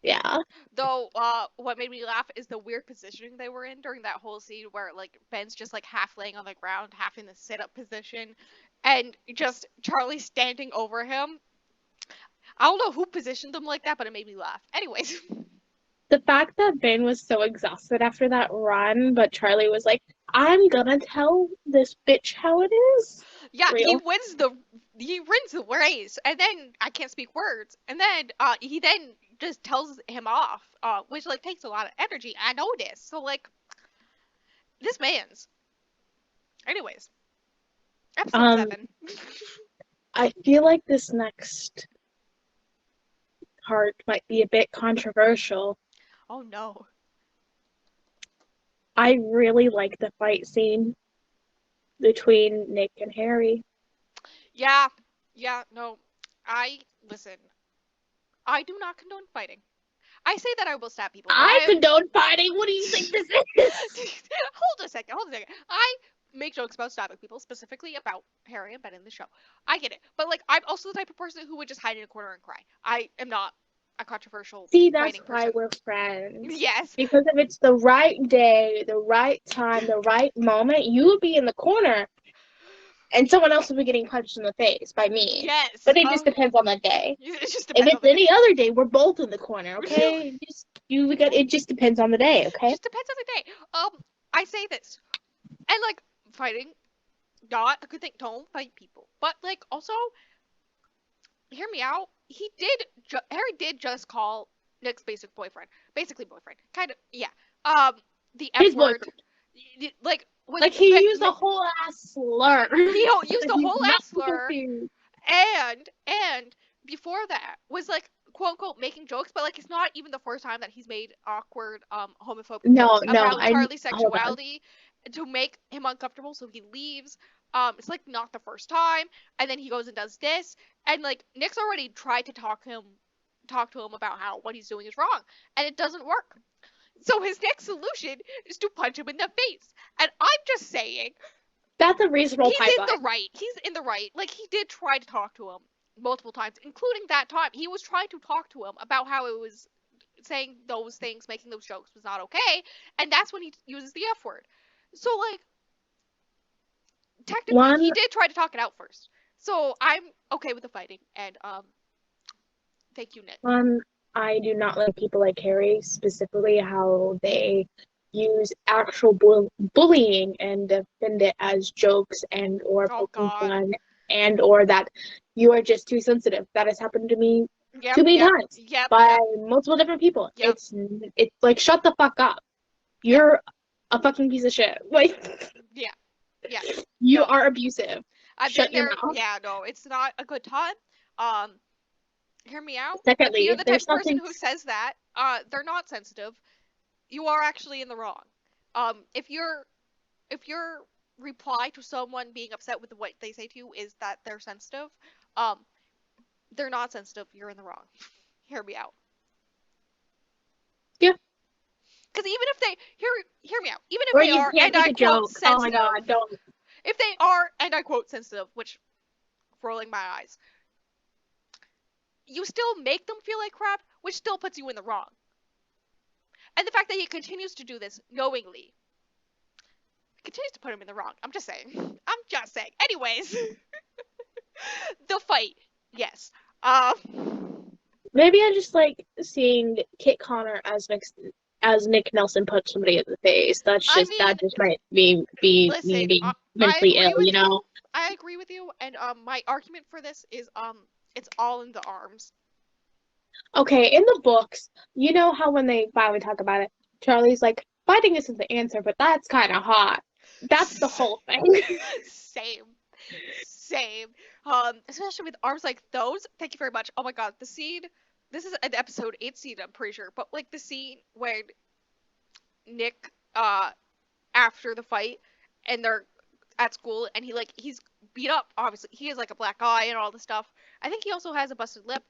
yeah. Though, what made me laugh is the weird positioning they were in during that whole scene where, like, Ben's just, like, half laying on the ground, half in the sit-up position, and just Charlie standing over him. I don't know who positioned them like that, but it made me laugh. Anyways, The fact that Ben was so exhausted after that run, but Charlie was like, "I'm gonna tell this bitch how it is." yeah, Real. he wins the race, and then I can't speak words, and then, he then just tells him off, which, like, takes a lot of energy. I know this, so, like, this man's. Anyways, episode Um, 7. I feel like this next part might be a bit controversial. Oh no. I really like the fight scene between Nick and Harry. Yeah, yeah, no. Listen, I do not condone fighting. I say that I will stab people, but I condone fighting. What do you think this is? hold a second. I make jokes about stabbing people, specifically about Harry and Ben in the show. I get it. But, like, I'm also the type of person who would just hide in a corner and cry. I am not a controversial See, that's fighting why person. we're friends. Yes. Because if it's the right day, the right time, the right moment, you would be in the corner and someone else will be getting punched in the face by me. Yes. But it just depends on the day. It just If depends on it's the day. any other day, we're both in the corner, okay? It just depends on the day, okay? Just depends on the day. I say this. And, like, fighting, not a good thing. Don't fight people. But, like, also, hear me out. Harry did just call Nick's basically boyfriend, kind of, yeah. Um, the F His word, boyfriend. like when Like he used a whole ass slur. he used That a he's whole not ass supposed slur, to. and before that was like quote unquote making jokes, but like it's not even the first time that he's made awkward homophobic No, jokes no, about I Charlie's hold on. sexuality to make him uncomfortable, so he leaves. It's like not the first time, and then he goes and does this, and like Nick's already tried to talk to him about how what he's doing is wrong, and it doesn't work. So his next solution is to punch him in the face. And I'm just saying, That's a reasonable he's in the pipeline. right. He's in the right. Like he did try to talk to him multiple times, including that time. He was trying to talk to him about how it was saying those things, making those jokes was not okay, and that's when he uses the F word. So like technically he One, did try to talk it out first. So I'm okay with the fighting and thank you, Nick. one, I do not like people like Harry, specifically how they use actual bullying and defend it as jokes and or Oh poking god. fun and or that you are just too sensitive. That has happened to me Yep, too many yep, times yep, by yep, multiple different people. yep, It's like shut the fuck up. yep, You're a fucking piece of shit. Like yeah, yeah. you No. are abusive. I've Shut been your there. mouth. Yeah, no, it's not a good time. Um, Hear me out. If Secondly, you're if the type there's of person something who says that, they're not sensitive. You are actually in the wrong. If your reply to someone being upset with what they say to you is that they're sensitive, um, they're not sensitive. You're in the wrong. Hear me out. yeah, Because even if they hear me out, even if Or they you are, can't and make I a quote joke. Oh my sensitive, god, don't. if they are, and I quote sensitive, which rolling my eyes, you still make them feel like crap, which still puts you in the wrong. And the fact that he continues to do this knowingly continues to put him in the wrong. I'm just saying. I'm just saying. Anyways, the fight, yes. Maybe I just like seeing Kit Connor as Nick Nelson punch somebody in the face. I That mean, just might be me listen, being I mentally agree ill, with you you. know? I agree with you, and my argument for this is it's all in the arms. Okay, in the books, you know how when they finally talk about it, Charlie's like, fighting isn't the answer, but that's kind of hot. That's the whole thing. Same, same. Especially with arms like those. Thank you very much. Oh my god, the scene. This is an episode 8 scene, I'm pretty sure, but like the scene when Nick, after the fight, and they're at school, and he's beat up. Obviously, he has like a black eye and all this stuff. I think he also has a busted lip.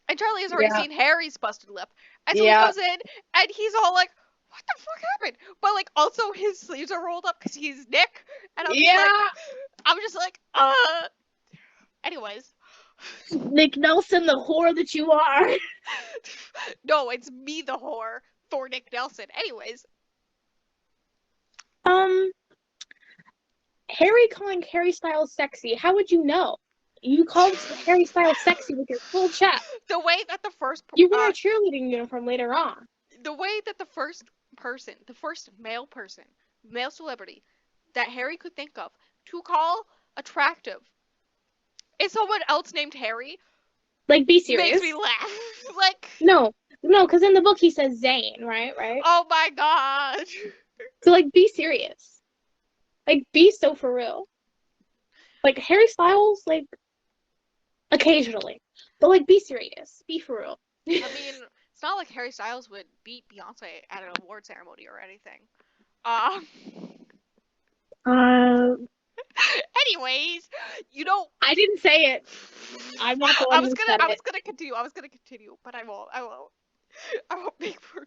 And Charlie has already Yeah, seen Harry's busted lip. And so he yeah, goes in and he's all like, what the fuck happened? But like also his sleeves are rolled up because he's Nick. And yeah. I'm just like, anyways. Nick Nelson, the whore that you are. No, it's me the whore for Nick Nelson. Anyways. Um, Harry calling Harry Styles sexy. How would you know? You called Harry Styles sexy with your full chest. The way that the first You wear a cheerleading uniform later on. the way that the first person, the first male person, male celebrity that Harry could think of to call attractive is someone else named Harry Like, be makes serious. me laugh. Like, No, no, because in the book he says Zane, right? Right? oh my god. So, like, be serious. Like, be so for real. Like, Harry Styles, like, occasionally. But, like, be serious. Be for real. I mean, it's not like Harry Styles would beat Beyonce at an award ceremony or anything. Um. Um, Anyways, you know. I didn't say it. I'm not the one who said I it. was gonna continue. I was gonna continue, but I won't. I won't make more.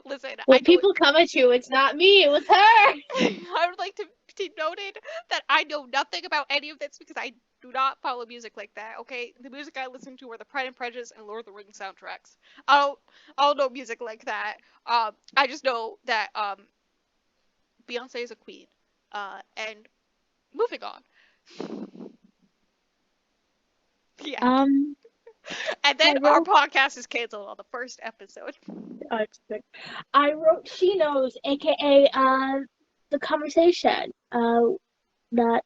Listen, When I know. people come at you, it's not me, it was her. I would like to be noted that I know nothing about any of this because I do not follow music like that. Okay, the music I listen to are the Pride and Prejudice and Lord of the Rings soundtracks. I don't know music like that. I just know that Beyonce is a queen. And moving on. Yeah. Um, And I then our wrote, podcast is canceled on the first episode. I wrote She Knows, aka the conversation that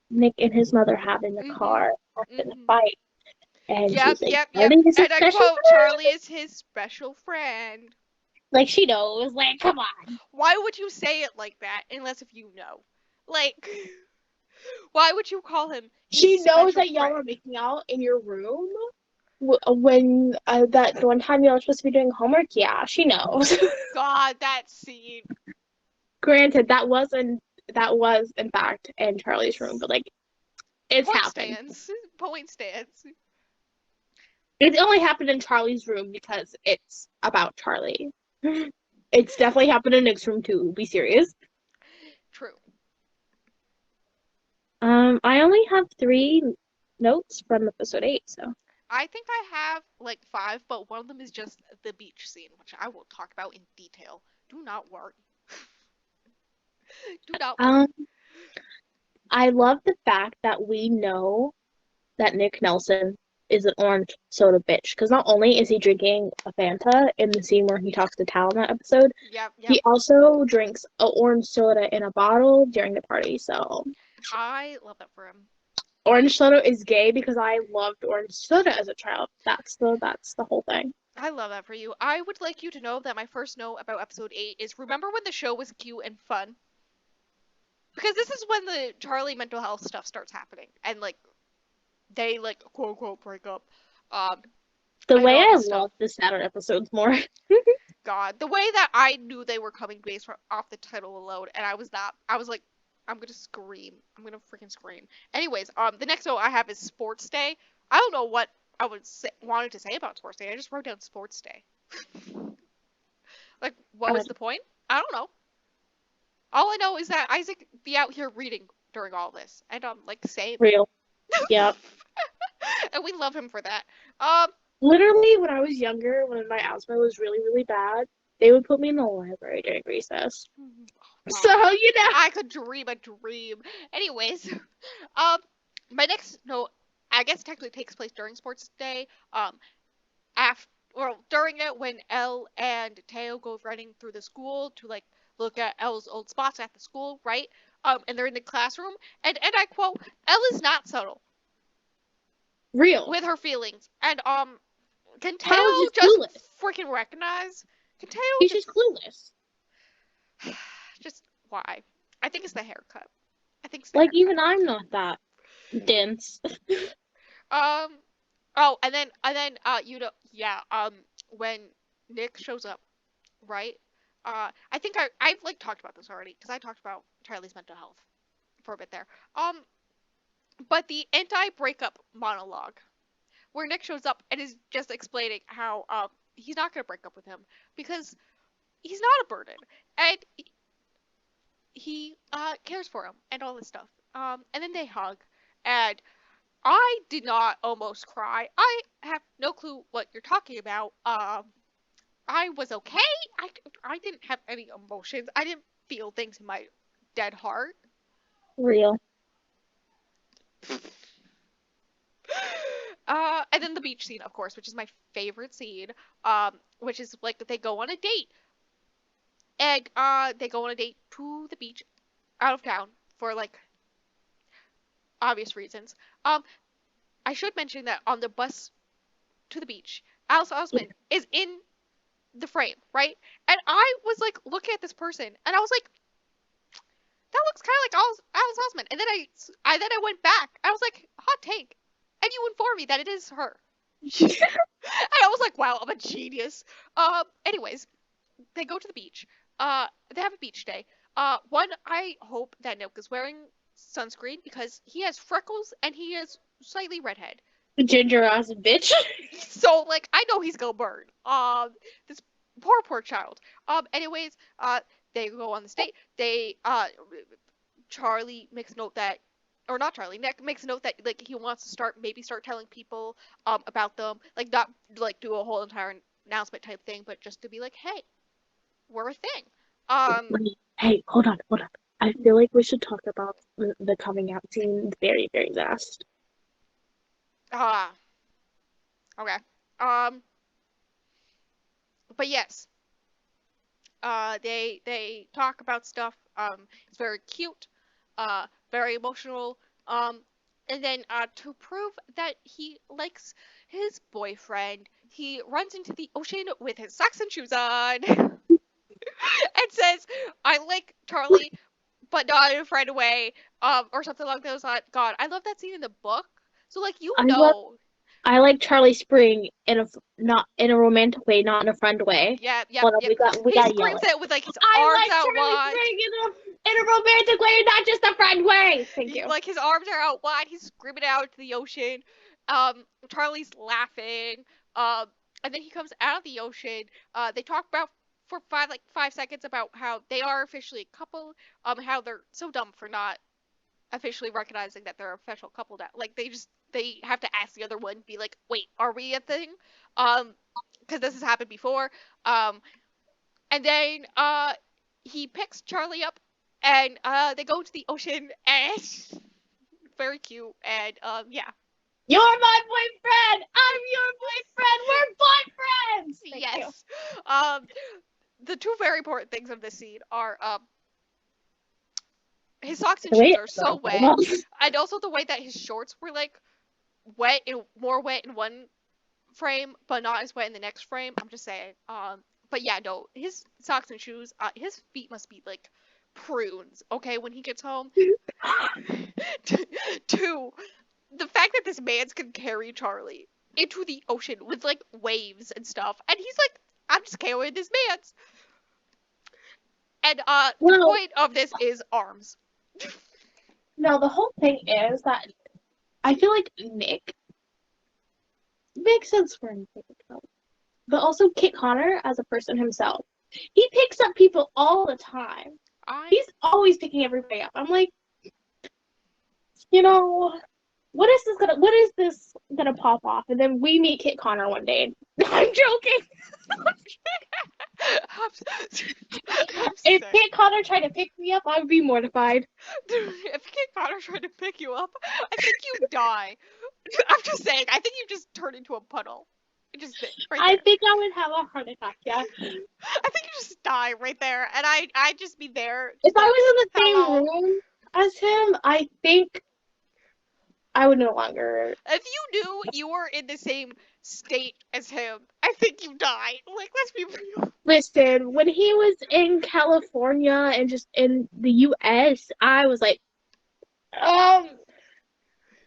Nick and his mother have in the Mhm. car after the Mhm. fight. And Yep. she's like, Yep. Yep. Charlie is a And I special quote: friend. "Charlie is his special friend." Like, she knows. Like, come on. Why would you say it like that unless if you know? Like, why would you call him his She knows special that y'all friend? are making out in your room when that one time y'all were supposed to be doing homework. Yeah, she knows. God, that scene. Granted, that was in fact in Charlie's room, but like it's Point happened. stands. Point stands. It only happened in Charlie's room because it's about Charlie. It's definitely happened in Nick's room too. Be serious. True. I only have 3 notes from episode 8, so I think I have like 5, but one of them is just the beach scene, which I will talk about in detail. Do not worry. Do not worry. um I love the fact that we know that Nick Nelson is an orange soda bitch because not only is he drinking a Fanta in the scene where he talks to Tal in that episode, Yep, yep. he also drinks an orange soda in a bottle during the party. So I love that for him. orange soda is gay because I loved orange soda as a child. That's the whole thing. I love that for you. I would like you to know that my first note about episode 8 is remember when the show was cute and fun? Because this is when the Charlie mental health stuff starts happening. And like they like quote unquote break up. Um The and way all I this stuff. love the Saturn episodes more. God. The way that I knew they were coming based off the title alone, and I was not I was like, I'm gonna scream. I'm gonna freaking scream. Anyways, the next note I have is Sports Day. I don't know what I wanted to say about Sports Day. I just wrote down Sports Day. Like, what was the point? I don't know. All I know is that Isaac be out here reading during all this, and like same. Real. Yep. And we love him for that. Um, Literally, when I was younger, when my asthma was really, really bad, they would put me in the library during recess. So, you know. I could dream a dream. Anyways, my next no, I guess technically takes place during sports day. After well, during it when Elle and Teo go running through the school to like look at Elle's old spots at the school, right? And they're in the classroom, and I quote, Elle is not subtle Real. with her feelings, and can Teo Kyle's just clueless. freaking recognize? Can Teo He's just clueless. just why? I think it's the haircut. I think it's like haircut. Even I'm not that dense. Oh, and then you know, yeah, when Nick shows up, right? I think I've like talked about this already because I talked about Charlie's mental health for a bit there. But the anti-breakup monologue where Nick shows up and is just explaining how he's not gonna break up with him because he's not a burden and he cares for him and all this stuff. And then they hug and I did not almost cry. I have no clue what you're talking about. I was okay. I didn't have any emotions. I didn't feel things in my dead heart. Real. And then the beach scene, of course, which is my favorite scene. Which is like they go on a date, and they go on a date to the beach, out of town for like obvious reasons. I should mention that on the bus to the beach, Alice Osman is in the frame, right? And I was like looking at this person, and I was like, that looks kind of like Alice Osman. And then I went back. I was like, hot take, and you informed me that it is her. And I was like, wow, I'm a genius. Anyways, they go to the beach. They have a beach day. One, I hope that Nick is wearing sunscreen because he has freckles and he is slightly redhead. Ginger ass bitch. So like I know he's gonna burn. This poor child. Anyways, they go on this date. They Charlie makes note that or not Charlie, Nick makes a note that like he wants to start telling people about them, like not like do a whole entire announcement type thing, but just to be like, hey, we're a thing. Wait, hey, hold on. I feel like we should talk about the coming out scene very, very fast. Okay. But yes. They talk about stuff. It's very cute. Very emotional. And then to prove that he likes his boyfriend, he runs into the ocean with his socks and shoes on. And says, "I like Charlie, but not in a friend way," or something along those lines. God, I love that scene in the book. So like I like Charlie Spring not in a romantic way, not in a friend way. Yeah. Hold on, we got screams it with like his I arms like out Charlie wide. Spring in a romantic way, not just a friend way. Thank you. Like his arms are out wide. He's screaming out to the ocean. Charlie's laughing. And then he comes out of the ocean. They talk about for 5 seconds about how they are officially a couple. How they're so dumb for not officially recognizing that they're an official couple now. Like they have to ask the other one, be like, wait, are we a thing? Because this has happened before. And then he picks Charlie up, and they go to the ocean, and very cute. And yeah. You're my boyfriend. I'm your boyfriend. We're boyfriends. Yes. The two very important things of this scene are his socks and shoes are so wet, and also the way that his shorts were like more wet in one frame, but not as wet in the next frame. I'm just saying. But yeah, no, his socks and shoes, his feet must be like prunes. Okay, when he gets home. Two, the fact that this man's can carry Charlie into the ocean with like waves and stuff, and he's like, I'm just carrying this man's. And the point of this is arms. No, the whole thing is that I feel like Nick makes sense for him, but also Kit Connor as a person himself. He picks up people all the time. I He's always picking everybody up. I'm like, you know, what is this gonna pop off? And then we meet Kit Connor one day. I'm joking. I'm, I'm If sick. Kit Connor tried to pick me up, I would be mortified. Dude, if Kit Connor tried to pick you up, I think you die. I'm just saying, I think you just turn into a puddle. You just right I there. think I would have a heart attack, yeah. I think you just die right there, and I'd just be there, If just I like, was in the same hello. room as him, I think I would no longer If you knew you were in the same state as him, I think you die. Like, let's be real. listen. When he was in California and just in the US, I was um,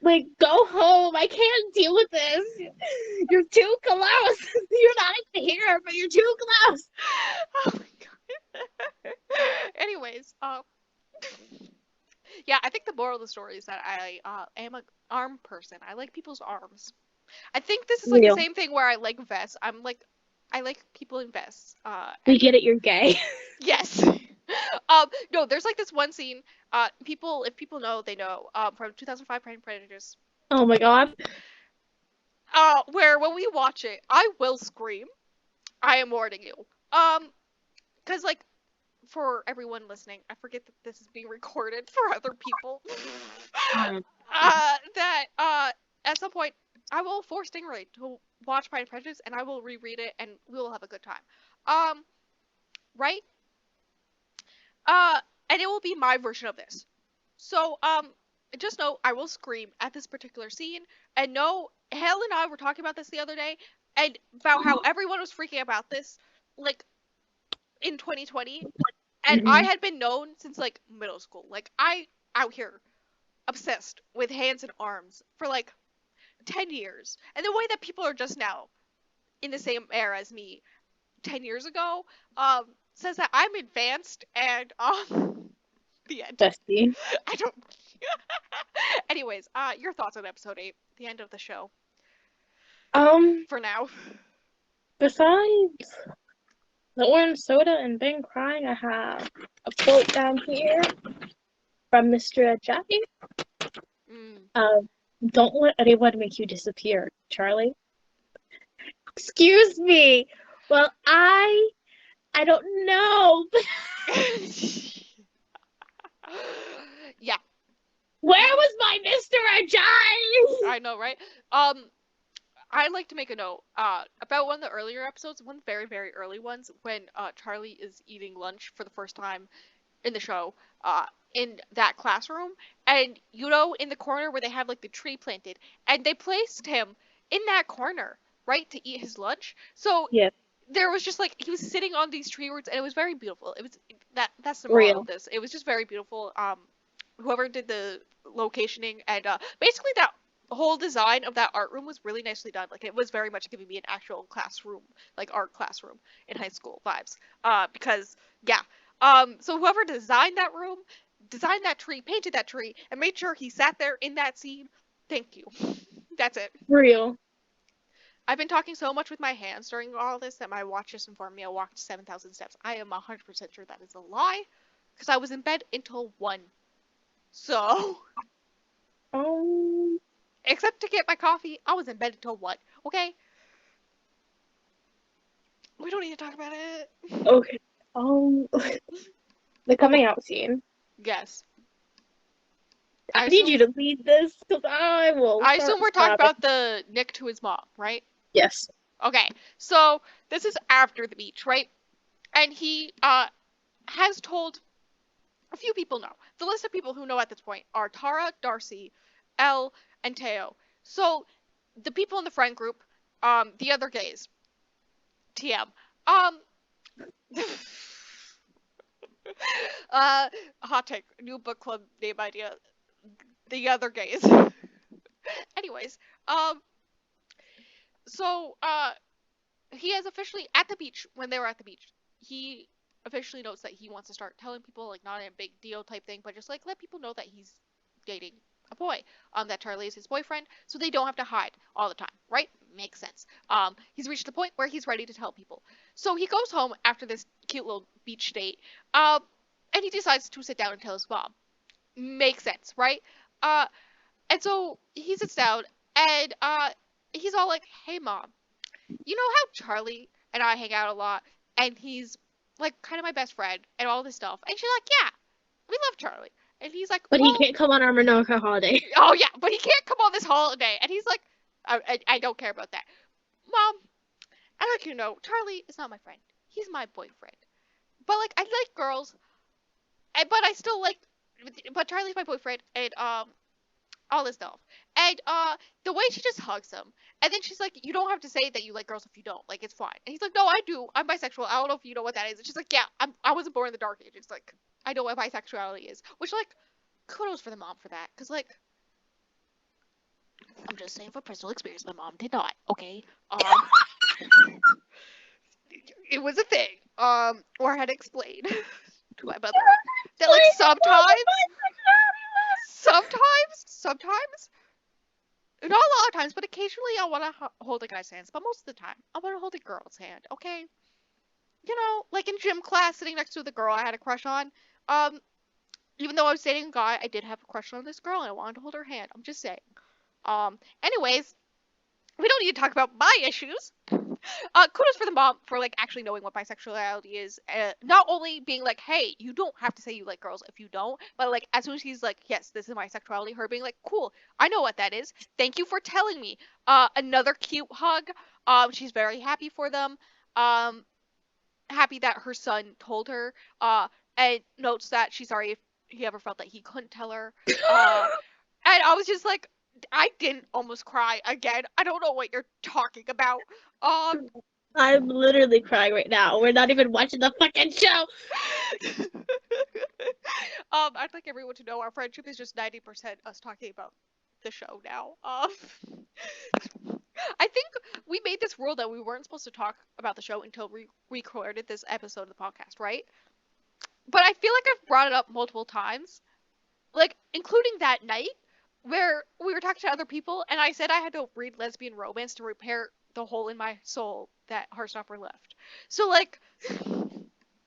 like, go home. I can't deal with this. You're too close. You're not here, but you're too close. Oh my god. Anyways, yeah, I think the moral of the story is that I am an arm person. I like people's arms. I think this is like the Real. same thing where I like vests. I like people in vests. We And get it. You're gay. yes. No, there's like this one scene. If people know, they know. From 2005 Pride and Prejudice. Oh my god. Where when we watch it, I will scream. I am warning you. Cause like for everyone listening, I forget that this is being recorded for other people. That at some point I will force Stingray to watch Pride and Prejudice, and I will reread it, and we will have a good time. Um, right? Uh, and it will be my version of this. So just know I will scream at this particular scene, and no, Hale and I were talking about this the other day, and about how everyone was freaking about this, like in 2020, and I Mhm. had been known since like middle school. Like I out here obsessed with hands and arms for like 10 years. And the way that people are just now in the same era as me 10 years ago says that I'm advanced and the end. Bestie. I don't Anyways, your thoughts on episode 8, the end of the show Um. for now. Besides the orange soda and Ben crying, I have a quote down here from Mr. Jackie. Mm. Um, don't let anyone make you disappear, Charlie. Excuse me. Well, I don't know. Yeah, Where was my Mr. Ajayi? I know, right? I'd like to make a note about one of the earlier episodes, one of the very, very early ones, when Charlie is eating lunch for the first time in the show, in that classroom, and you know, in the corner where they have like the tree planted, and they placed him in that corner, right, to eat his lunch. So Yes, there was just like he was sitting on these tree roots, and it was very beautiful. It was that's the moral of real. this. It was just very beautiful. Whoever did the locationing and basically that whole design of that art room was really nicely done. Like it was very much giving me an actual classroom, like art classroom in high school vibes. Because yeah. So whoever designed that room, designed that tree, painted that tree, and made sure he sat there in that scene. Thank you. That's it. Real. I've been talking so much with my hands during all this that my watch just informed me I walked 7,000 steps. I am 100% sure that is a lie because I was in bed until 1. So, Um, except to get my coffee, I was in bed until 1. Okay? We don't need to talk about it. okay. The Oh, coming out scene. yes. I I need assume you to lead this because I will I start assume we're talking sobbing. about the Nick to his mom, right? Yes. Okay. So, this is after the beach, right? And he has told a few people know. The list of people who know at this point are Tara, Darcy, Elle, and Teo. So the people in the friend group, the other gays, TM. Um, hot take, new book club name idea. The other gays. Anyways, um, so he is officially at the beach when they were at the beach. He officially notes that he wants to start telling people, like not in a big deal type thing, but just like let people know that he's dating a boy, that Charlie is his boyfriend, so they don't have to hide all the time, right? Makes sense. He's reached the point where he's ready to tell people. So he goes home after this cute little beach date, and he decides to sit down and tell his mom. Makes sense, right? Uh, and so he sits down and he's all like, "Hey, mom, you know how Charlie and I hang out a lot, and he's like kind of my best friend and all this stuff." And she's like, "Yeah, we love Charlie." And he's like, But he "Well, can't come on our Menorca holiday. oh yeah, but he can't come on this holiday." And he's like, I don't care about that, mom. I like, Charlie is not my friend. He's my boyfriend. But like, I like girls, but I still like, but Charlie's my boyfriend, and all this stuff. And the way she just hugs him, and then she's like, "You don't have to say that you like girls if you don't. Like, it's fine." And he's like, "No, I do. I'm bisexual. I don't know if you know what that is." And she's like, "Yeah, I wasn't born in the dark ages. Like, I know what bisexuality is." Which, like, kudos for the mom for that, because like, I'm just saying for personal experience, my mom did not. Okay, it was a thing. Or I had to explain to my mother that like sometimes, not a lot of times, but occasionally I want to hold a guy's hands. But most of the time, I want to hold a girl's hand. Okay, like in gym class, sitting next to the girl I had a crush on. Even though I was dating a guy, I did have a crush on this girl, and I wanted to hold her hand. I'm just saying. Anyways, we don't need to talk about my issues. Kudos for the mom for like actually knowing what bisexuality is. Not only being like, "Hey, you don't have to say you like girls if you don't," but like as soon as he's like, "Yes, this is my sexuality," her being like, "Cool, I know what that is. Thank you for telling me." Another cute hug. She's very happy for them. Um, Happy that her son told her. And notes that she's sorry if he ever felt that he couldn't tell her. And I was just like, I didn't almost cry again. I don't know what you're talking about. Um, I'm literally crying right now. We're not even watching the fucking show. I'd like everyone to know our friendship is just 90% us talking about the show now. I think we made this rule that we weren't supposed to talk about the show until we recorded this episode of the podcast, right? But I feel like I've brought it up multiple times, like including that night where we were talking to other people, and I said I had to read lesbian romance to repair the hole in my soul that Heartstopper left. So like,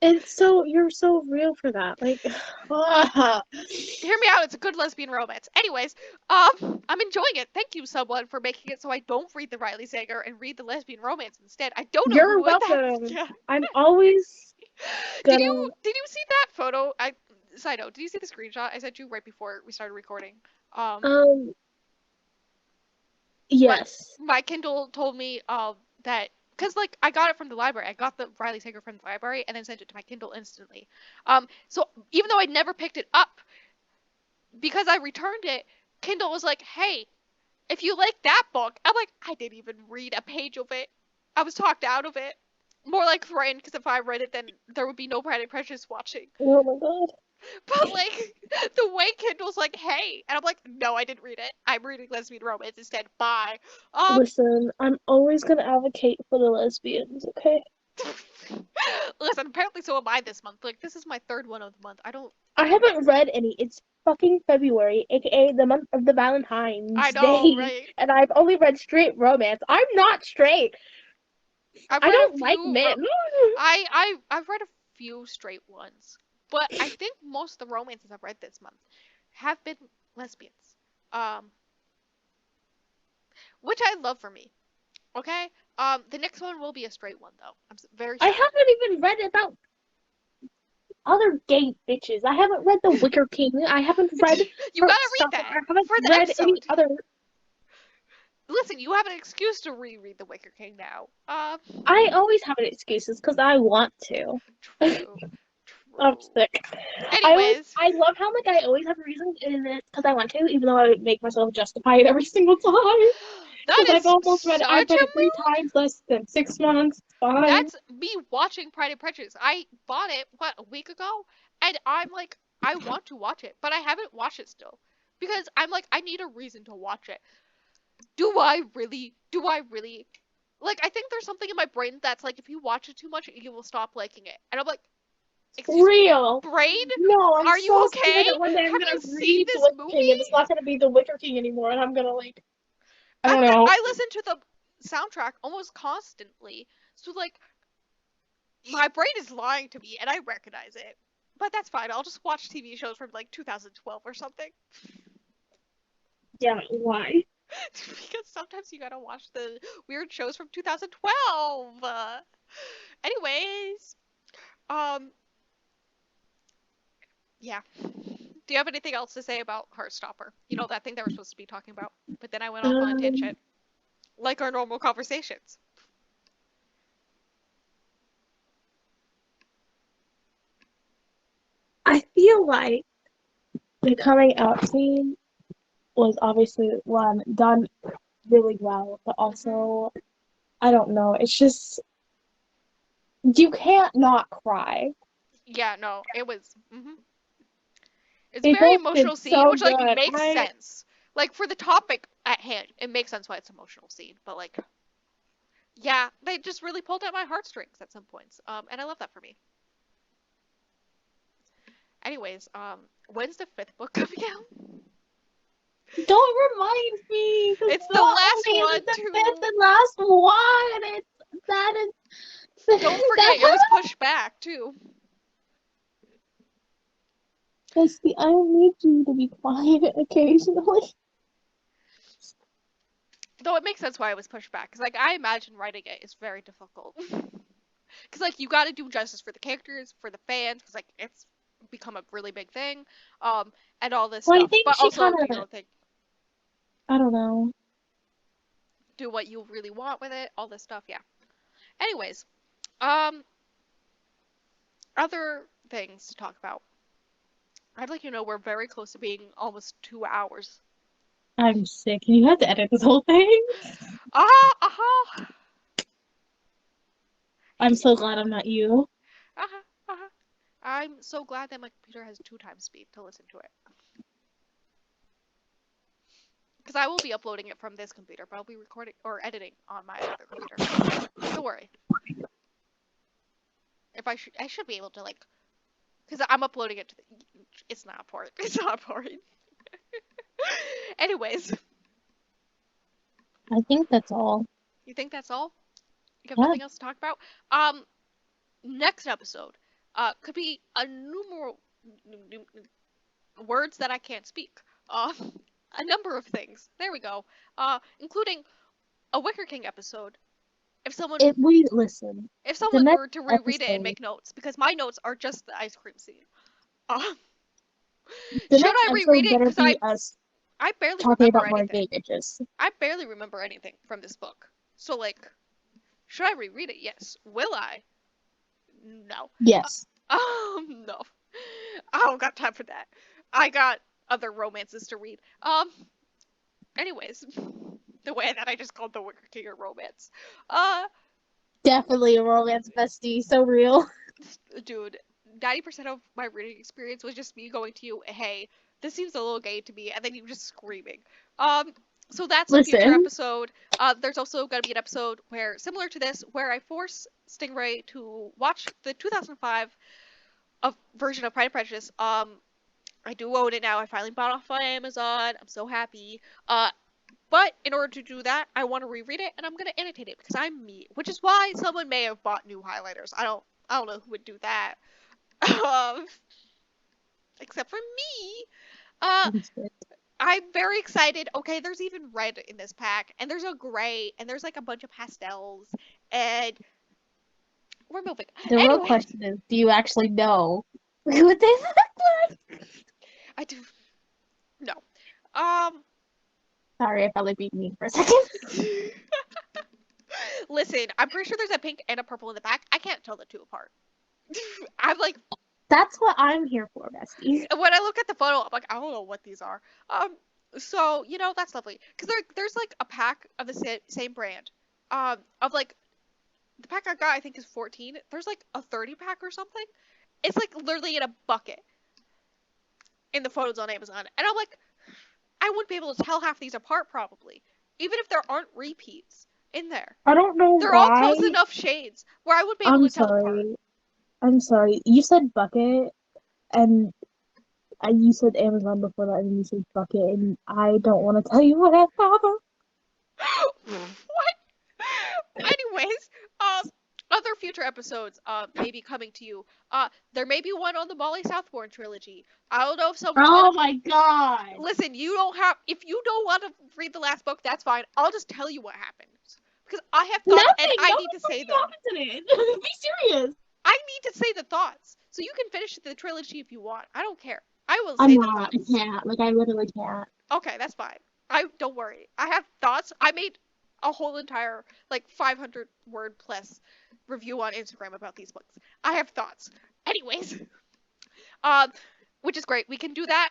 You're so real for that. Like, hear me out. It's a good lesbian romance. Anyways, I'm enjoying it. Thank you, someone, for making it so I don't read the Riley Sager and read the lesbian romance instead. I don't know you're who what that. welcome. Yeah. I'm always Did gonna. you see that photo? Side note, did you see the screenshot I sent you right before we started recording? Um. My, Yes. my Kindle told me that because like I got it from the library. I got the Riley Sager from the library and then sent it to my Kindle instantly. So even though I never picked it up because I returned it, Kindle was like, "Hey, if you like that book," I'm like, I didn't even read a page of it. I was talked out of it. More like threatened because if I read it, then there would be no Pride and Prejudice watching. Oh my god. But like the way Kindle's like, "Hey," and I'm like, "No, I didn't read it. I'm reading lesbian romance instead. Bye." Listen, I'm always gonna advocate for the lesbians. Okay. Listen, apparently so am I this month. Like this is my third one of the month. I haven't read any. It's fucking February, aka the month of the I Valentine's know, Day, right? and I've only read straight romance. I'm not straight. I've I read a don't like few. men. I've read a few straight ones, but I think most of the romances I've read this month have been lesbians. Um, which I love for me. Okay. The next one will be a straight one though. I'm very I sorry. haven't even read about other gay bitches. I haven't read The Wicker King. I haven't read You gotta read Heartstopper. that I haven't for the read any episode. other. Listen, you have an excuse to reread The Wicker King now. I always have excuses because I want to. True. I'm True. sick. Anyways, I love how like I always have a reason in it because I want to, even though I would make myself justify it every single time. that Because I've is almost read it. I've such read a it 3 times less than 6 months. It's fine. That's me watching Pride and Prejudice. I bought it a week ago, and I'm like, I want to watch it, but I haven't watched it still because I'm like, I need a reason to watch it. Do I really? Do I really? Like, I think there's something in my brain that's like, if you watch it too much, you will stop liking it, and I'm like, Excuse me, Real. brain? No, I'm Are you so okay? scared that one day I'm Have you gonna seen read The this Wicker movie? King and it's not gonna be The Wicker King anymore, and I'm gonna I don't know. I listen to the soundtrack almost constantly, so like my brain is lying to me, and I recognize it. But that's fine. I'll just watch TV shows from like 2012 or something. Yeah, why? Because sometimes you gotta watch the weird shows from 2012. Anyways, um, yeah. Do you have anything else to say about Heartstopper? You know, that thing that we're supposed to be talking about, but then I went off on a Um, tangent, like our normal conversations. I feel like the coming out scene was obviously one done really well, but Hmm. also I don't know. It's just you can't not cry. Yeah, no, it was. It's a They very both did emotional scene, so which like good. makes sense. Like for the topic at hand, it makes sense why it's an emotional scene. But like, yeah, they just really pulled at my heartstrings at some points. And I love that for me. Anyways, when's the fifth book coming out? Don't remind me, because It's the not last only is one it the fifth too. and last one, it's that is Don't that forget, it was pushed back too. Bestie, I need you to be quiet occasionally. Though it makes sense why it was pushed back, because like I imagine writing it is very difficult. Because like you got to do justice for the characters, for the fans, because like it's become a really big thing, um, and all this Well, I stuff. think But she also, kind of, think I don't know. do what you really want with it, all this stuff. Yeah. Anyways, um, other things to talk about. I'd like you to know we're very close to being almost 2 hours. I'm sick. You have to edit this whole thing. Uh-huh. I'm so glad I'm not you. Uh-huh. Uh-huh. I'm so glad that my computer has 2 times speed to listen to it. Because I will be uploading it from this computer, but I'll be recording or editing on my other computer. Don't worry. If I should be able to like, because I'm uploading it to the. It's not important. It's not important. Anyways, I think that's all. you think that's all? You have Yeah, nothing else to talk about? Um, next episode, could be a numeral words that I can't speak. A number of things. There we go. Including a Wicker King episode. If someone we listen. if The someone next were to reread it and episode, make notes, because my notes are just the ice cream scene. Uh, the should next I reread episode it? better Because be us I barely talking remember about more anything. gay bitches. I barely remember anything from this book. So like, should I reread it? Yes. Will I? No. Yes. No. I don't got time for that. I got other romances to read. Anyways, the way that I just called the Wicker King a romance. Uh, Definitely a romance bestie. So real. dude, 90% of my reading experience was just me going to you, hey, this seems a little gay to me, and then you just screaming. Um, so that's a future Listen, episode. There's also going to be an episode where, similar to this, where I force Stingray to watch the 2005 version of Pride and Prejudice. I do own it now. I finally bought it off on Amazon. I'm so happy. But in order to do that, I want to reread it, and I'm gonna annotate it because I'm me. Which is why someone may have bought new highlighters. I don't know who would do that. Um, except for me. Uh, I'm very excited. Okay, there's even red in this pack, and there's a gray, and there's like a bunch of pastels, and we're moving. the real Anyways, question is, do you actually know what they look like? I do no. Um, Sorry, I felt like being mean for a second. listen, I'm pretty sure there's a pink and a purple in the back. I can't tell the two apart. I'm like, That's what I'm here for, bestie. when I look at the photo, I'm like, I don't know what these are. So you know that's lovely because there's like a pack of the same brand, of like the pack I got I think is 14. There's like a 30 pack or something. It's like literally in a bucket in the photos on Amazon, and I'm like, I wouldn't be able to tell half these apart probably, even if there aren't repeats in there. I don't know They're all why. close enough shades where I wouldn't be able I'm to tell apart. sorry. I'm sorry. You said bucket, and you said Amazon before that, and you said bucket, and I don't want to tell you what I thought of. What? Anyways, other future episodes, may be coming to you. There may be one on the Molly Southbourne trilogy. I don't know if someone's Oh gonna. my god! Listen, you don't have. If you don't want to read the last book, that's fine. I'll just tell you what happens because I have thoughts and Nothing! I No need to say fucking them. happens in it! Be serious! I need to say the thoughts. So you can finish the trilogy if you want. I don't care. I will I'm say the not. I thoughts. can't. Like, I literally can't. Okay, that's fine. I don't worry. I have thoughts. I made a whole entire like 500 word plus review on Instagram about these books. I have thoughts. Anyways, um, which is great. We can do that.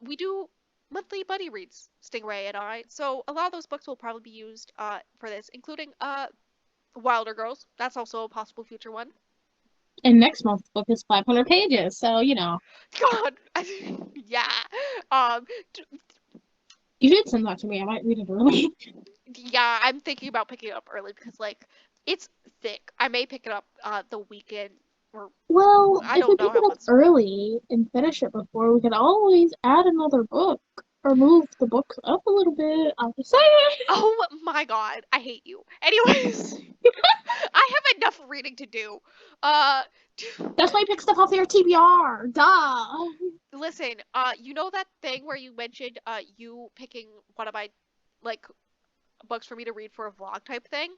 We do monthly buddy reads, Stingray and I. So a lot of those books will probably be used for this, including Wilder Girls. That's also a possible future one. And next month's book is 500 pages, so, you know. God, yeah. Um, You should send that to me. I might read it early. yeah, I'm thinking about picking it up early because like it's thick. I may pick it up the weekend or Well, I if we don't know pick how it up much. early and finish it before, we can always add another book. Or move the books up a little bit. I'm just saying. Oh my god, I hate you. Anyways, I have enough reading to do. Uh, That's why I pick stuff off your TBR. Duh. listen, you know that thing where you mentioned you picking one of my like books for me to read for a vlog type thing?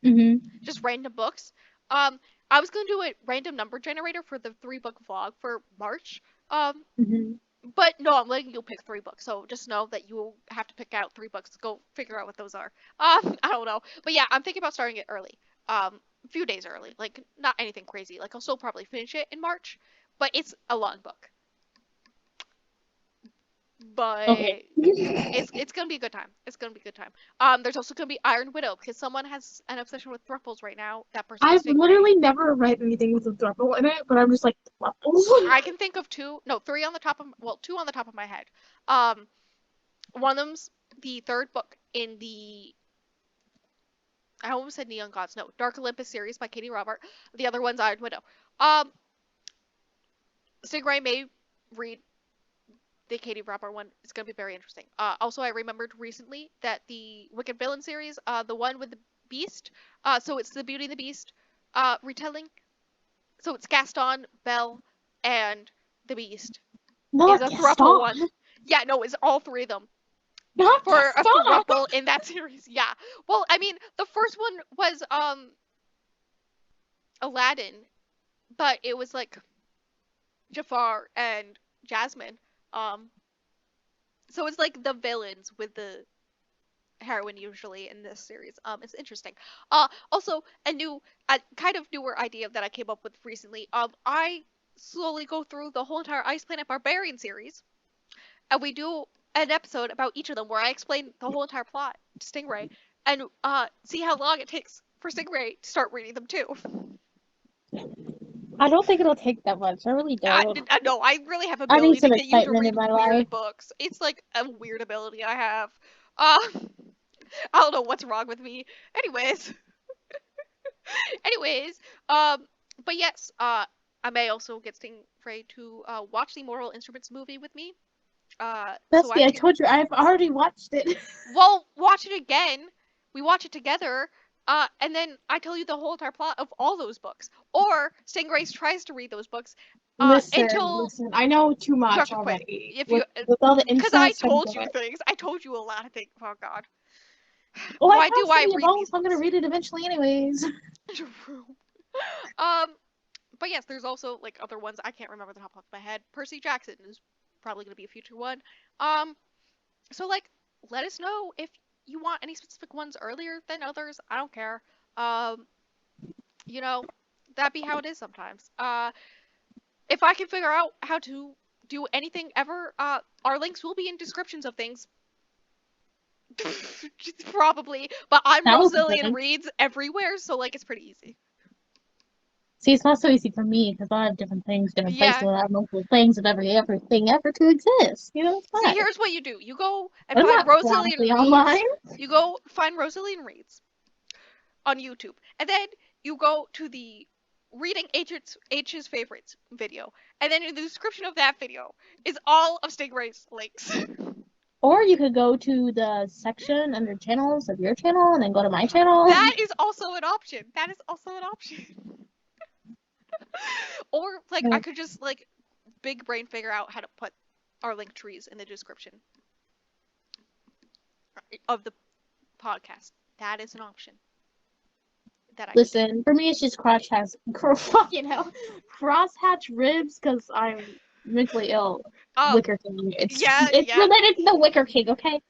Mm-hmm. Just random books. Um, I was gonna do a random number generator for the 3 book vlog for March. Um, Mm-hmm. but no, I'm letting you pick 3 books. So just know that you will have to pick out 3 books. Go figure out what those are. I don't know, but yeah, I'm thinking about starting it early. A few days early, like not anything crazy. Like I'll still probably finish it in March, but it's a long book. But Okay. it's gonna be a good time. It's gonna be a good time. There's also gonna be Iron Widow because someone has an obsession with thruples right now. That person is I've Stingray. literally never read anything with a thruple in it, but I'm just like, thrupples? I can think of two, no, three on the top of, well, two on the top of my head. Um, one of them's the third book in the, I almost said Neon Gods, no, Dark Olympus series by Katie Robert. The other one's Iron Widow. Um, Stingray may read the Katie Robert one. It's gonna be very interesting. Also, I remembered recently that the Wicked Villain series, the one with the Beast, so it's the Beauty and the Beast, retelling. So it's Gaston, Belle, and the Beast is Not a thruple Gaston. one. Yeah, no, it's all 3 of them Not for a Gaston. thruple in that series. Yeah. Well, I mean, the first one was Aladdin, but it was like Jafar and Jasmine. Um, so it's like the villains with the heroine usually in this series. It's interesting. Also a kind of newer idea that I came up with recently. I slowly go through the whole entire Ice Planet Barbarian series, and we do an episode about each of them where I explain the whole entire plot to Stingray, and see how long it takes for Stingray to start reading them too. I don't think it'll take that much. I really I, don't. I know I really have I need ability to some get you to excitement read in my weird life. books. It's like a weird ability I have. Uh, I don't know what's wrong with me. Anyways, anyways, um, but yes, I may also get Stingray to watch the Mortal Instruments movie with me. So Bestie, I actually, told you I've already watched it. well, watch it again. We watch it together. And then I tell you the whole entire plot of all those books. Or Stingray tries to read those books until Listen. I know too you have much to quit. already. If you, With all the because I incest, I can told do you it. things. I told you a lot of things. Oh God. Well, I Why have do I City of read Bones. these I'm gonna books? read it eventually, anyways. True. Um, but yes, there's also like other ones I can't remember the top of my head. Percy Jackson is probably gonna be a future one. Um, so like, let us know if you want any specific ones earlier than others. I don't care. Um, you know, that be how it is sometimes. If I can figure out how to do anything ever, our links will be in descriptions of things. Probably, but I'm That was Roselillian good. reads everywhere, so like it's pretty easy. See, it's not so easy for me because I have different things, different places Yeah. where I have multiple things of everything ever to exist. You know, it's See, fine. here's what you do. You go and I'm find not Roselillian chronically reads. online. You go find Roselillian reads on YouTube, and then you go to the reading H's favorites video, and then in the description of that video is all of Stingray's links. Or you could go to the section under channels of your channel and then go to my channel. That is also an option. That is also an option. Or like I could just like big brain figure out how to put our link trees in the description of the podcast. That is an option. That I Listen, for me it's just fucking hell, crosshatch ribs because I'm mentally ill. Wicker King. It's related to the Wicker King, okay?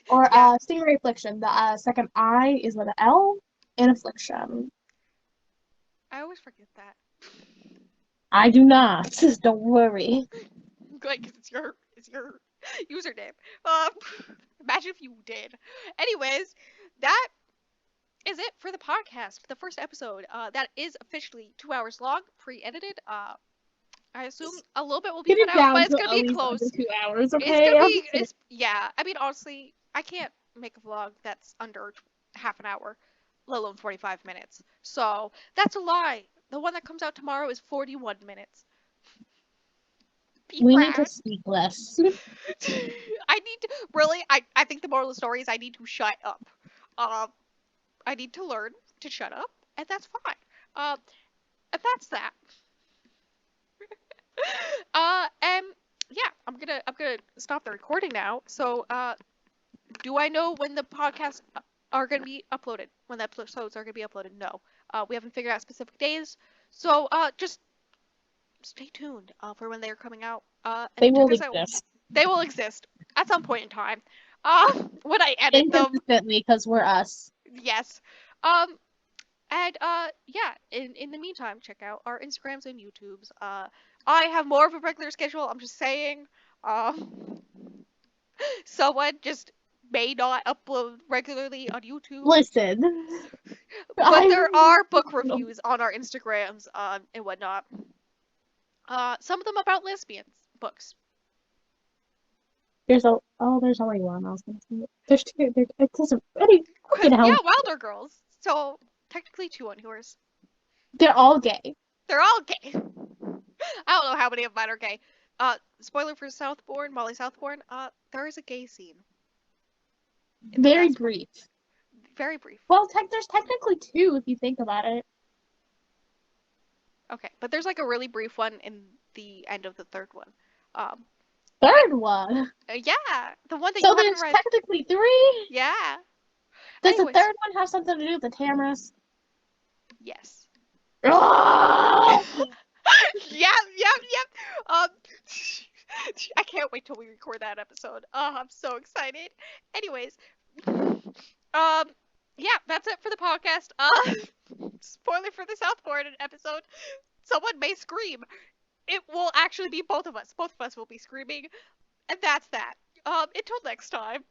Or Stingray Affliction. The second I is with an L in Affliction. I always forget that. I do not. Don't worry. Good, because it's your username. Imagine if you did. Anyways, that is it for the podcast. The first episode. That is officially 2 hours long, pre-edited. I assume a little bit will be cut out, but it's gonna be close. 2 hours, okay? It's gonna be. Yeah. I mean, honestly, I can't make a vlog that's under half an hour, let alone 45 minutes. So that's a lie. The one that comes out tomorrow is 41 minutes. We need to speak less. I need to really. I think the moral of the story is I need to shut up. I need to learn to shut up, and that's fine. And that's that. And yeah, I'm gonna stop the recording now. So, do I know when the podcasts are gonna be uploaded? When the episodes are gonna be uploaded? No. We haven't figured out specific days. So, just stay tuned for when they are coming out. They will exist. They will exist at some point in time. When I edit them. Inconsistently, because we're us. Yes. And yeah, in the meantime, check out our Instagrams and YouTubes. I have more of a regular schedule. I'm just saying. Someone just may not upload regularly on YouTube. Listen. But there are book reviews on our Instagrams and whatnot. Some of them about lesbians books. There's only one. I was gonna say there's two. It doesn't. Yeah, Wilder Girls. So technically 2 on yours. They're all gay. They're all gay. I don't know how many of mine are gay. Spoiler for Southbourne, Molly Southbourne. There is a gay scene. Very brief. Very brief. Well, there's technically 2 if you think about it. Okay, but there's like a really brief one in the end of the third one. Third one? Yeah, the one that you haven't read. So there's technically 3? Yeah. Does the third one have something to do with the Tamras? Yes. Oh! Yep. I can't wait till we record that episode. I'm so excited. Anyways, yeah, that's it for the podcast. Spoiler for the Southbourne episode. Someone may scream. It will actually be both of us. Both of us will be screaming. And that's that. Until next time.